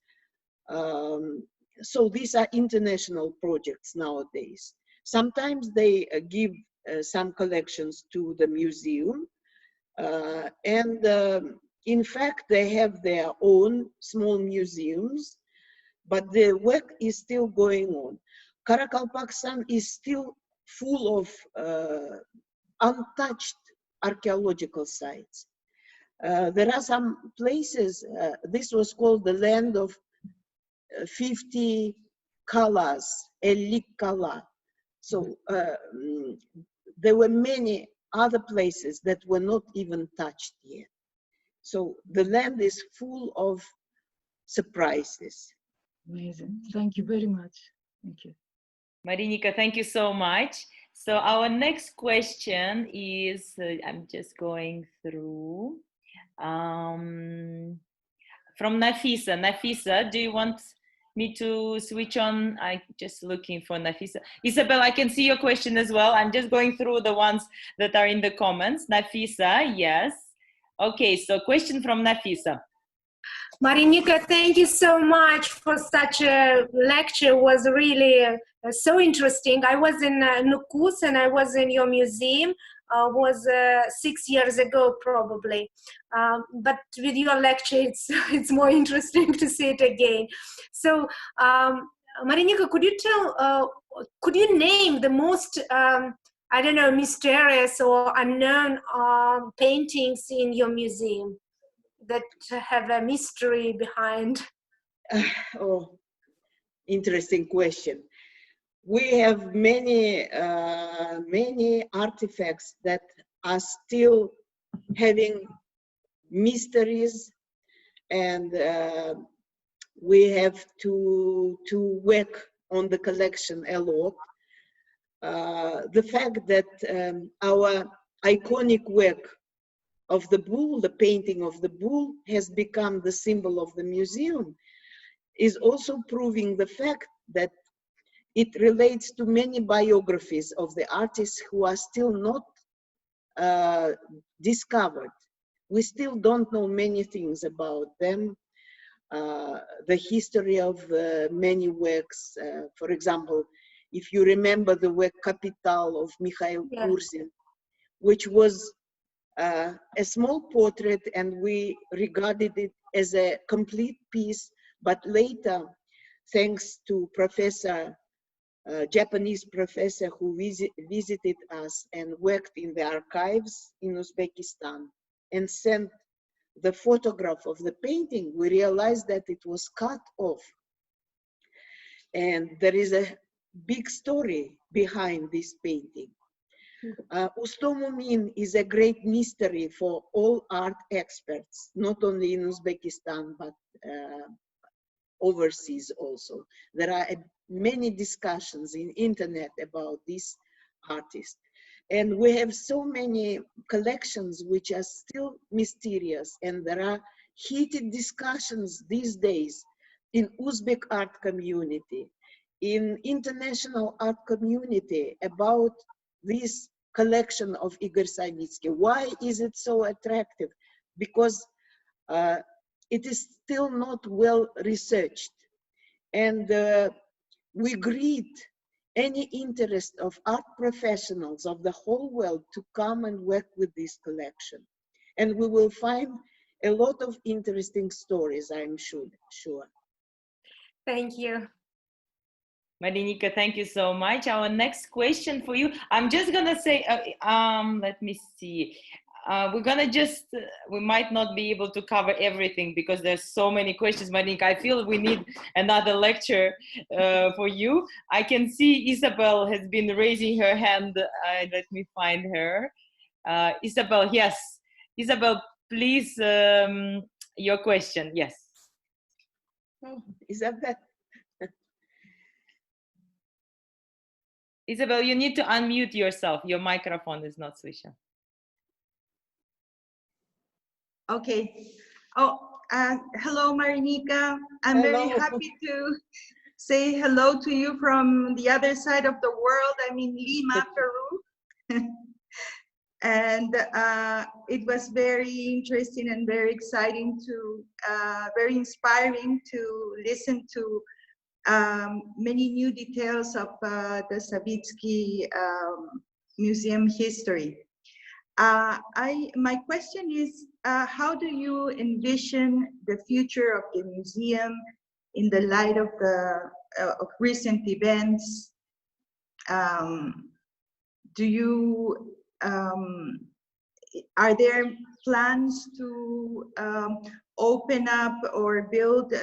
So these are international projects nowadays. Sometimes they give some collections to the museum, in fact, they have their own small museums, but the work is still going on. Karakalpakstan is still full of untouched archaeological sites. There are some places, this was called the land of 50 kalas, 50 kala. So there were many other places that were not even touched yet. So the land is full of surprises. Amazing. Thank you very much. Thank you. Marinika, thank you so much. So our next question is, I'm just going through, from Nafisa. Nafisa, do you want me to switch on? I'm just looking for Nafisa. Isabel, I can see your question as well. I'm just going through the ones that are in the comments. Nafisa, yes. Okay, so question from Nafisa. Marinika, thank you so much for such a lecture. It was really so interesting. I was in Nukus and I was in your museum. Was 6 years ago probably, but with your lecture it's more interesting to see it again. So Marinika, could you name the most I don't know, mysterious or unknown paintings in your museum that have a mystery behind? Oh, interesting question. We have many artifacts that are still having mysteries, and we have to work on the collection a lot. The fact that our iconic work of the bull, the painting of the bull, has become the symbol of the museum is also proving the fact that it relates to many biographies of the artists who are still not discovered. We still don't know many things about them. The history of many works, for example, if you remember the work Capital of Mikhail Kurzin, which was a small portrait, and we regarded it as a complete piece, but later, thanks to Japanese professor who visited us and worked in the archives in Uzbekistan and sent the photograph of the painting, we realized that it was cut off. And there is a big story behind this painting. Ustomumin is a great mystery for all art experts, not only in Uzbekistan, but overseas also. There are many discussions in internet about this artist. And we have so many collections which are still mysterious, and there are heated discussions these days in Uzbek art community, in international art community about this collection of Igor Savitskiy. Why is it so attractive? Because it is still not well researched. And we greet any interest of art professionals of the whole world to come and work with this collection. And we will find a lot of interesting stories, I'm sure. Thank you. Marinika, thank you so much. Our next question for you, I'm just gonna say, let me see. We might not be able to cover everything because there's so many questions, Marinika. I feel we need another lecture for you. I can see Isabel has been raising her hand. Let me find her. Isabel, yes. Isabel, please, your question, yes. Oh, Isabel. Isabel, you need to unmute yourself. Your microphone is not switched on. Okay. Oh, hello, Marinika. I'm very happy to say hello to you from the other side of the world. I'm in Lima, Peru. And it was very interesting and very exciting very inspiring to listen to many new details of the Savitskiy Museum history. My question is, how do you envision the future of the museum in the light of of recent events? Are there plans to open up or build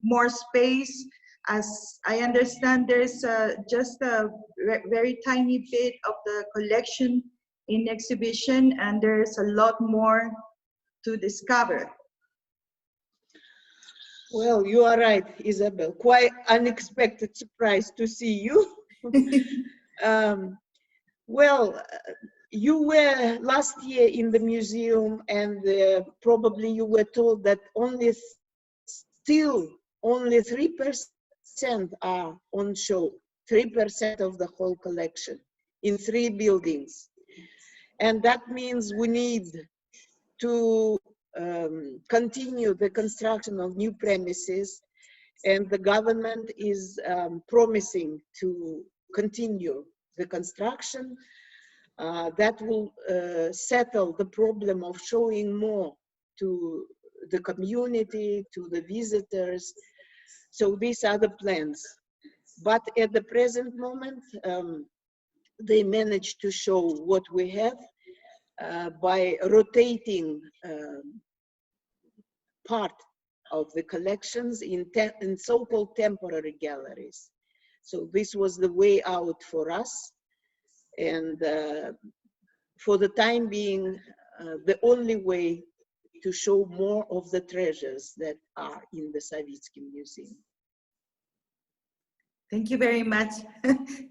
more space? As I understand, there's just a very tiny bit of the collection in exhibition, and there's a lot more to discover. Well, you are right, Isabel. Quite unexpected surprise to see you. Well, you were last year in the museum, and probably you were told that still only 3% are on show, 3% of the whole collection in 3 buildings. And that means we need to continue the construction of new premises, and the government is promising to continue the construction. That will settle the problem of showing more to the community, to the visitors. So these are the plans. But at the present moment, they managed to show what we have by rotating part of the collections in so-called temporary galleries. So this was the way out for us. And for the time being, the only way to show more of the treasures that are in the Savitskiy Museum. Thank you very much.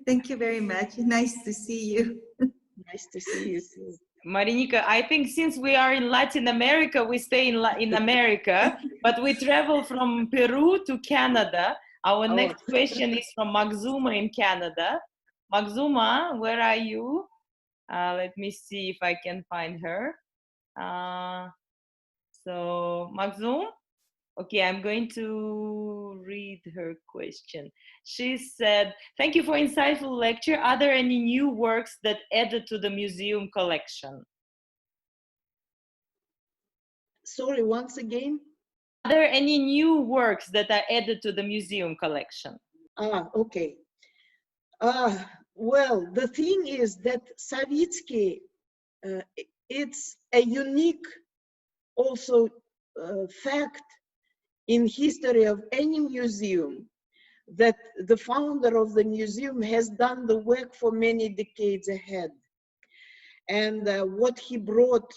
Thank you very much. Nice to see you. Nice to see you too. Marinika, I think since we are in Latin America, we stay in America, but we travel from Peru to Canada. Our next question is from Maxuma in Canada. Maxuma, where are you? Let me see if I can find her. So Maxum, okay, I'm going to read her question. She said, thank you for insightful lecture. Are there any new works that added to the museum collection? Sorry, once again? Are there any new works that are added to the museum collection? Okay. Well, the thing is that Savitskiy, it's a unique also fact in history of any museum, that the founder of the museum has done the work for many decades ahead. And what he brought,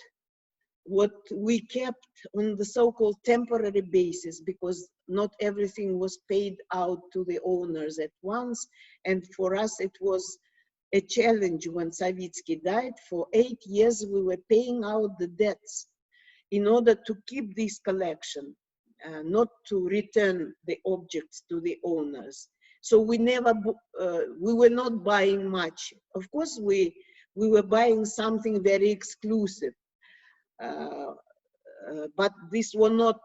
what we kept on the so-called temporary basis, because not everything was paid out to the owners at once. And for us, it was a challenge when Savitskiy died. For 8 years, we were paying out the debts in order to keep this collection, not to return the objects to the owners. So we never, we were not buying much. Of course, we were buying something very exclusive, but these were not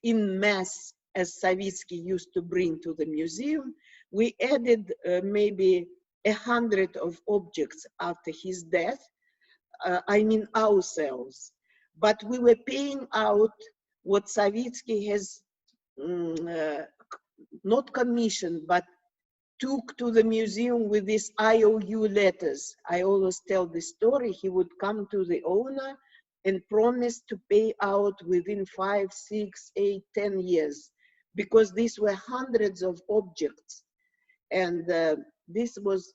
in mass as Savitskiy used to bring to the museum. We added maybe 100 of objects after his death, I mean ourselves, but we were paying out what Savitskiy has not commissioned, but took to the museum with these IOU letters. I always tell this story. He would come to the owner and promise to pay out within 5, 6, 8, 10 years, because these were hundreds of objects. And this was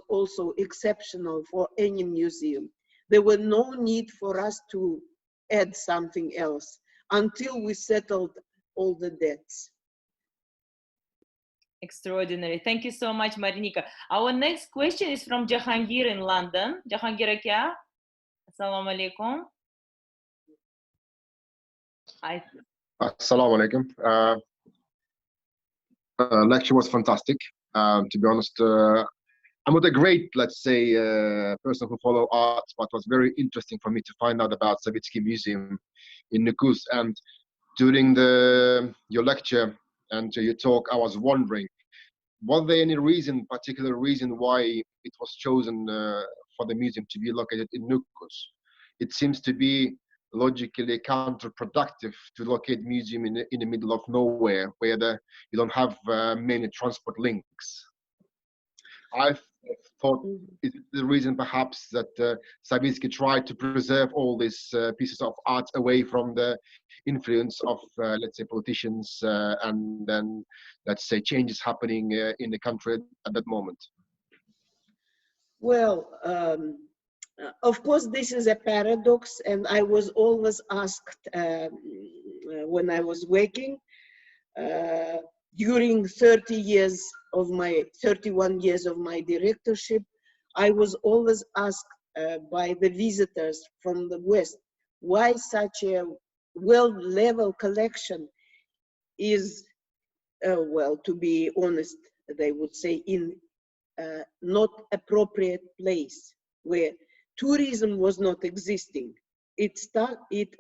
also exceptional for any museum. There was no need for us to add something else until we settled all the debts. Extraordinary. Thank you so much, Marinika. Our next question is from Jahangir in London. Jahangir Akya, Assalamu alaikum. Assalamu alaikum. Lecture was fantastic. To be honest, I'm not a great, let's say, person who follow art, but it was very interesting for me to find out about Savitskiy Museum in Nukus. And during your lecture and your talk, I was wondering, was there any particular reason why it was chosen for the museum to be located in Nukus? It seems to be logically counterproductive to locate museum in the middle of nowhere, where you don't have many transport links. I thought it's the reason perhaps that Savitskiy tried to preserve all these pieces of art away from the influence of, let's say, politicians and then, let's say, changes happening in the country at that moment. Well, Of course, this is a paradox, and I was always asked when I was working during 31 years of my directorship, I was always asked by the visitors from the West, why such a world-level collection is, well, to be honest, they would say, in not appropriate place where tourism was not existing. It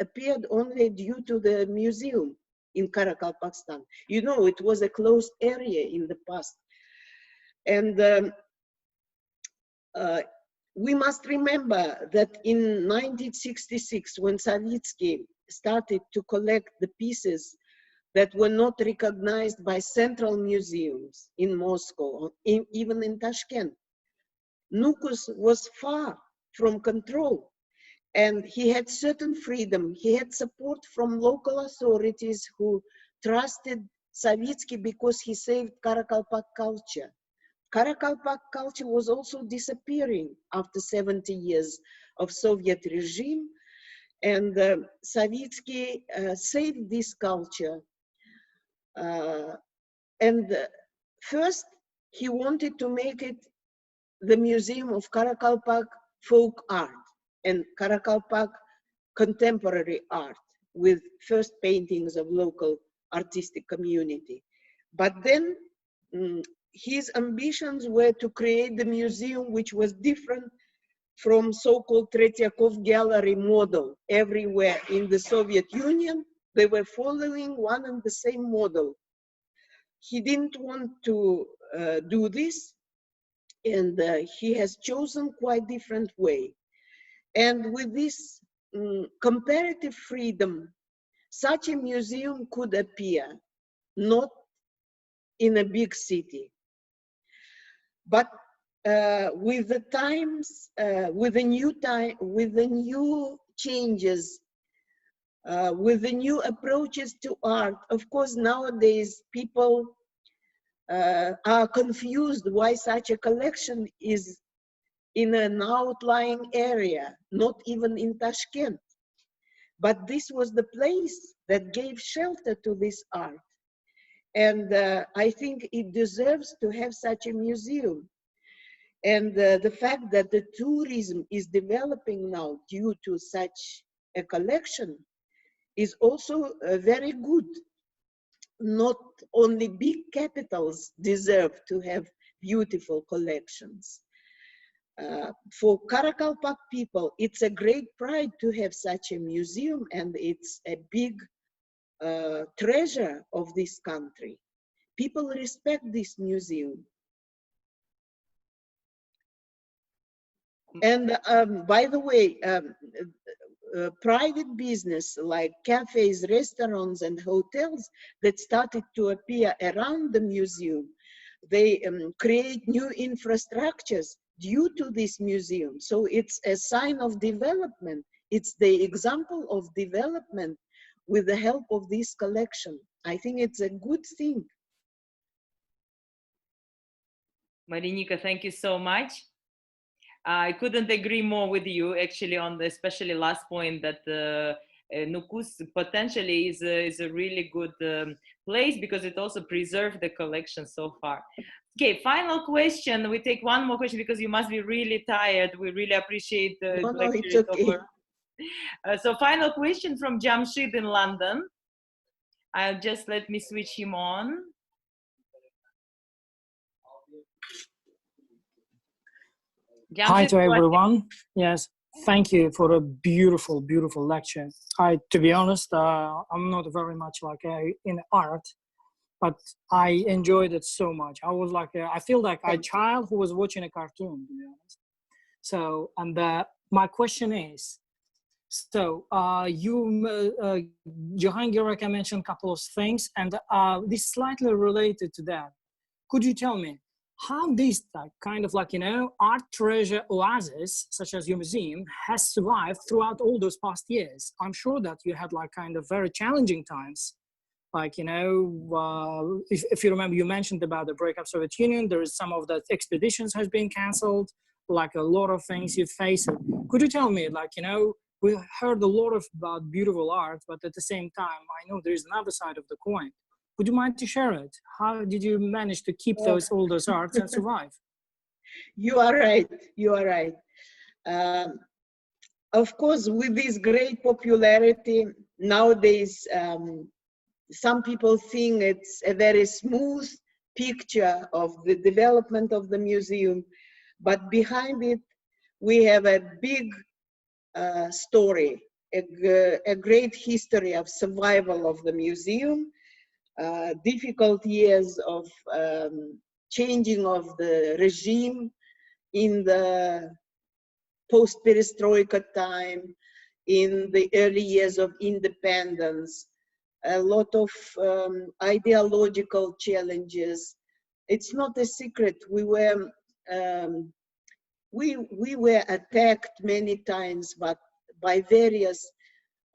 appeared only due to the museum in Karakalpakstan. You know, it was a closed area in the past. And we must remember that in 1966, when Savitskiy started to collect the pieces that were not recognized by central museums in Moscow, even in Tashkent, Nukus was far from control, and he had certain freedom. He had support from local authorities who trusted Savitskiy because he saved Karakalpak culture. Karakalpak culture was also disappearing after 70 years of Soviet regime, and Savitskiy saved this culture. First, he wanted to make it the Museum of Karakalpak folk art and Karakalpak contemporary art with first paintings of local artistic community. But then his ambitions were to create the museum which was different from so-called Tretiakov gallery model everywhere in the Soviet Union. They were following one and the same model. He didn't want to do this, and he has chosen quite different way. And with this comparative freedom, such a museum could appear not in a big city, but with the times, with the new changes, with the new approaches to art. Of course, nowadays people are confused why such a collection is in an outlying area, not even in Tashkent. But this was the place that gave shelter to this art. And I think it deserves to have such a museum. And the fact that the tourism is developing now due to such a collection is also very good. Not only big capitals deserve to have beautiful collections. For Karakalpak people, it's a great pride to have such a museum, and it's a big treasure of this country. People respect this museum. And by the way, private business like cafes, restaurants, and hotels that started to appear around the museum, they create new infrastructures due to this museum. So it's a sign of development. It's the example of development with the help of this collection. I think it's a good thing. Marinika, thank you so much. I couldn't agree more with you actually on the especially last point that Nukus potentially is a really good place because it also preserved the collection so far. Okay, final question. We take one more question because you must be really tired. We really appreciate the lecture. Okay. So final question from Jamshid in London. Just let me switch him on. Jamshid, hi to everyone. Yes, thank you for a beautiful, beautiful lecture. To be honest, I'm not very much like in art, but I enjoyed it so much. I was like, I feel like a child who was watching a cartoon, to be honest. So, and my question is, so Jahangir mentioned a couple of things, and this is slightly related to that. Could you tell me how this kind of like, art treasure oasis, such as your museum, has survived throughout all those past years? I'm sure that you had like kind of very challenging times. Like, if you remember, you mentioned about the breakup Soviet Union, there is some of the expeditions has been canceled. like a lot of things you face. Could you tell me, like, you know, we heard a lot about beautiful art, but at the same time, I know there's another side of the coin. Would you mind to share it? How did you manage to keep all those arts and survive? You are right. You are right. Of course, with this great popularity nowadays, some people think it's a very smooth picture of the development of the museum, but behind it, we have a big story, a great history of survival of the museum, difficult years of changing of the regime in the post-perestroika time, in the early years of independence, a lot of ideological challenges. It's not a secret. We were attacked many times, but by various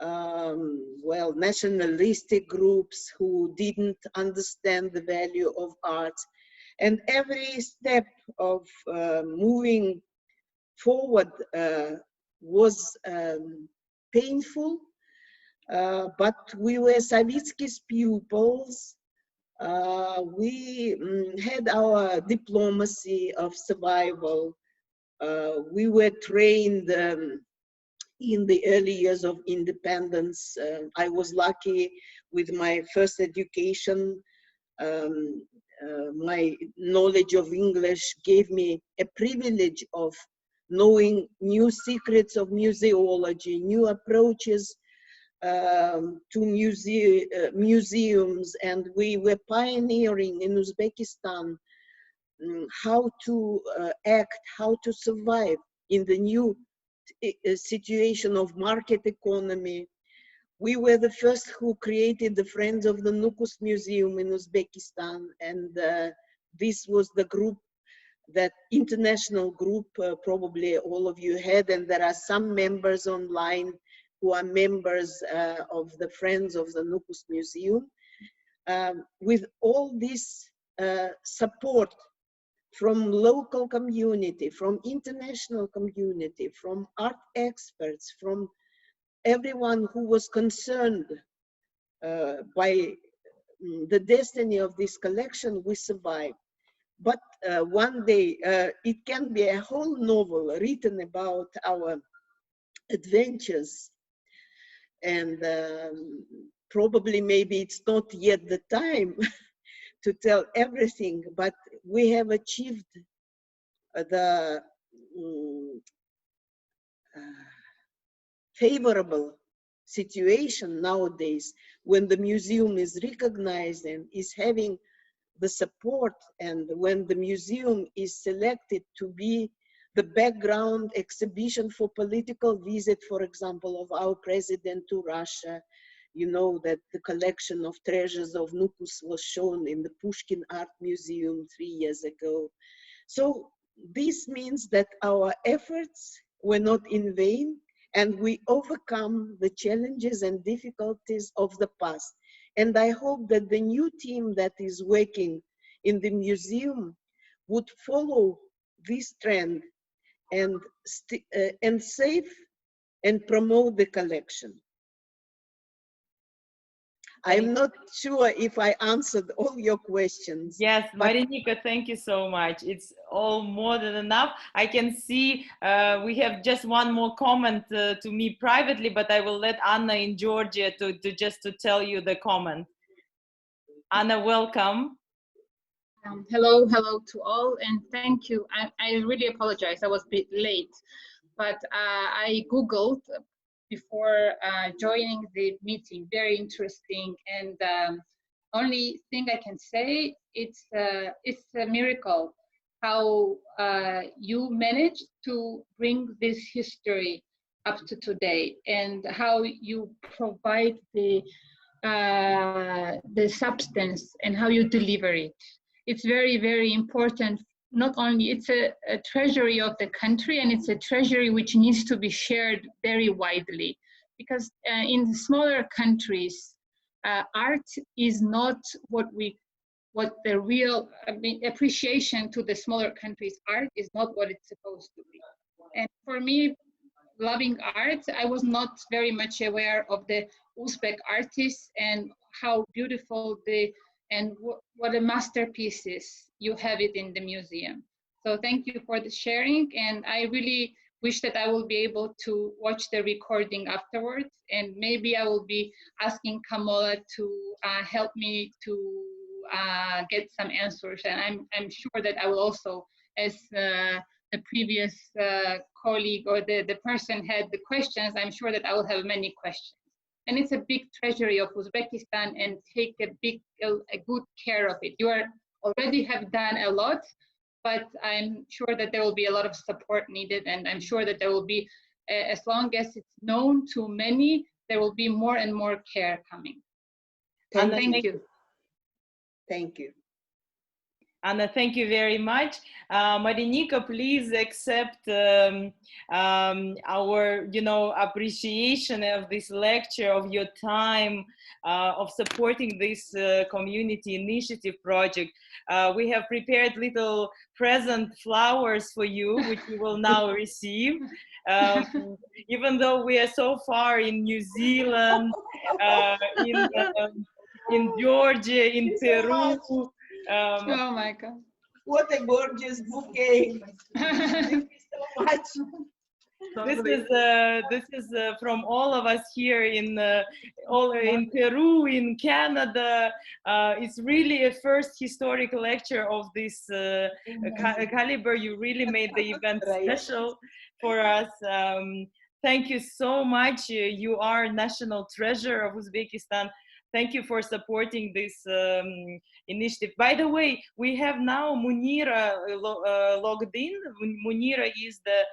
well, nationalistic groups who didn't understand the value of art. And every step of moving forward was painful, but we were Savitskiy's pupils. We had our diplomacy of survival. We were trained in the early years of independence. I was lucky with my first education. My knowledge of English gave me a privilege of knowing new secrets of museology, new approaches to museums, and we were pioneering in Uzbekistan how to act, how to survive in the new situation of market economy. We were the first who created the Friends of the Nukus Museum in Uzbekistan, and this was the group, that international group, probably all of you had, and there are some members online who are members of the Friends of the Nukus Museum. With all this support from local community, from international community, from art experts, from everyone who was concerned by the destiny of this collection, we survived. But one day, it can be a whole novel written about our adventures. And probably maybe it's not yet the time to tell everything, but we have achieved the favorable situation nowadays when the museum is recognized and is having the support, and when the museum is selected to be the background exhibition for political visit, for example, of our president to Russia. You know that the collection of treasures of Nukus was shown in the Pushkin Art Museum 3 years ago. So this means that our efforts were not in vain, and we overcome the challenges and difficulties of the past. And I hope that the new team that is working in the museum would follow this trend and save and promote the collection. I'm not sure if I answered all your questions. Yes, Marinika, thank you so much. It's all more than enough. I can see we have just one more comment to me privately, but I will let Anna in Georgia to tell you the comment. Anna, welcome. Hello to all, and thank you. I really apologize, I was a bit late, but I Googled before joining the meeting. Very interesting, and only thing I can say, it's a miracle how you managed to bring this history up to today, and how you provide the substance and how you deliver it. It's very, very important. Not only it's a treasury of the country, and it's a treasury which needs to be shared very widely, because in the smaller countries, art is not what we what the real appreciation to the smaller countries' art is not what it's supposed to be. And for me, loving art, I was not very much aware of the Uzbek artists and how beautiful what a masterpieces you have it in the museum. So thank you for the sharing, and I really wish that I will be able to watch the recording afterwards, and maybe I will be asking Kamola to help me to get some answers, and I'm sure that I will also, as the previous colleague or the person had the questions, I'm sure that I will have many questions. And it's a big treasury of Uzbekistan, and take a good care of it. You already have done a lot, but I'm sure that there will be a lot of support needed, and I'm sure that there will be, as long as it's known to many, there will be more and more care coming. Thank you. Thank you. Anna, thank you very much. Marinika, please accept our, appreciation of this lecture, of your time, of supporting this community initiative project. We have prepared little present flowers for you, which you will now receive. Even though we are so far in New Zealand, in Georgia, in Peru. Oh my God. What a gorgeous bouquet. Thank you so much. This is from all of us here in Peru, in Canada. It's really a first historic lecture of this caliber. You really made the event special for us. Thank you so much. You are national treasure of Uzbekistan. Thank you for supporting this initiative. By the way, we have now Munira logged in. Munira is the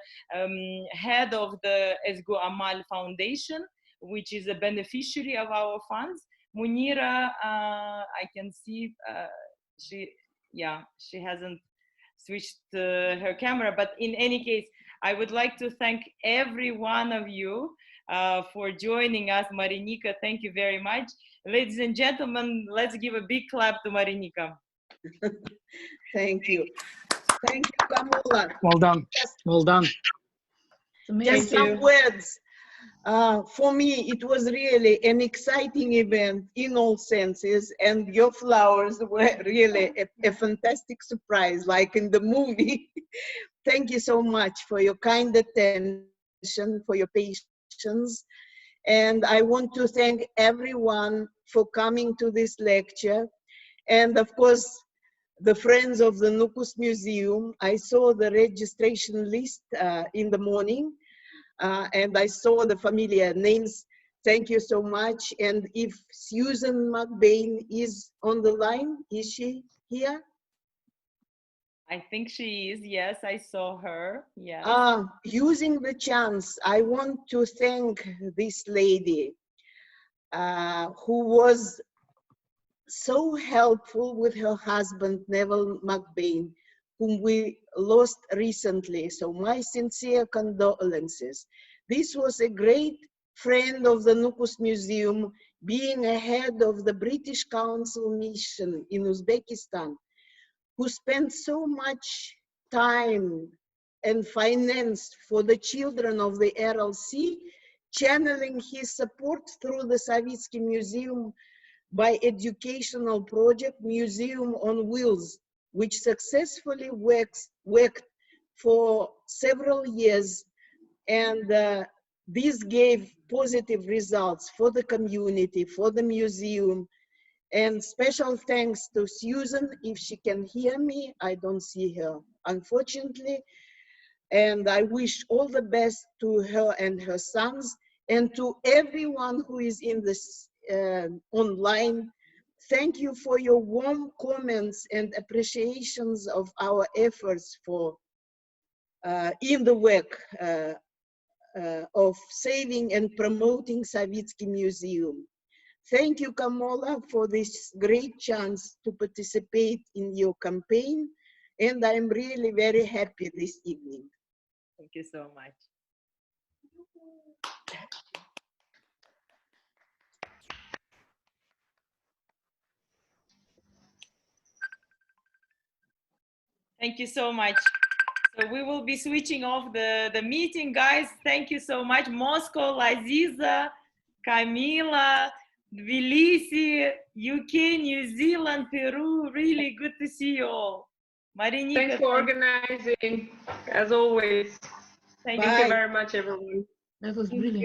head of the Ezgu Amal Foundation, which is a beneficiary of our funds. Munira, I can see she hasn't switched her camera, but in any case, I would like to thank every one of you for joining us. Marinika, thank you very much. Ladies and gentlemen, let's give a big clap to Marinika. Thank you. Thank you, Kamola. Well done. Well done. Just some words. For me, it was really an exciting event in all senses, and your flowers were really a fantastic surprise, like in the movie. Thank you so much for your kind attention, for your patience. And I want to thank everyone for coming to this lecture. And of course, the friends of the Nukus Museum. I saw the registration list in the morning, and I saw the familiar names. Thank you so much. And if Susan McBain is on the line, is she here? I think she is, yes, I saw her, yes. Using the chance, I want to thank this lady who was so helpful with her husband, Neville McBain, whom we lost recently. So my sincere condolences. This was a great friend of the Nukus Museum, being a head of the British Council mission in Uzbekistan, who spent so much time and finance for the children of the RLC, channeling his support through the Savitskiy Museum by educational project Museum on Wheels, which successfully worked for several years, and this gave positive results for the community, for the museum. And special thanks to Susan, if she can hear me. I don't see her, unfortunately. And I wish all the best to her and her sons, and to everyone who is in this online. Thank you for your warm comments and appreciations of our efforts for in the work of saving and promoting Savitskiy Museum. Thank you, Kamola, for this great chance to participate in your campaign, and I'm really very happy this evening. Thank you so much. Thank you so much. So we will be switching off the meeting, guys. Thank you so much. Moscow, Laziza, Camila, Tbilisi, UK, New Zealand, Peru. Really good to see you all. Marinika, thanks for organizing, as always. Thank you very much, everyone. That was brilliant.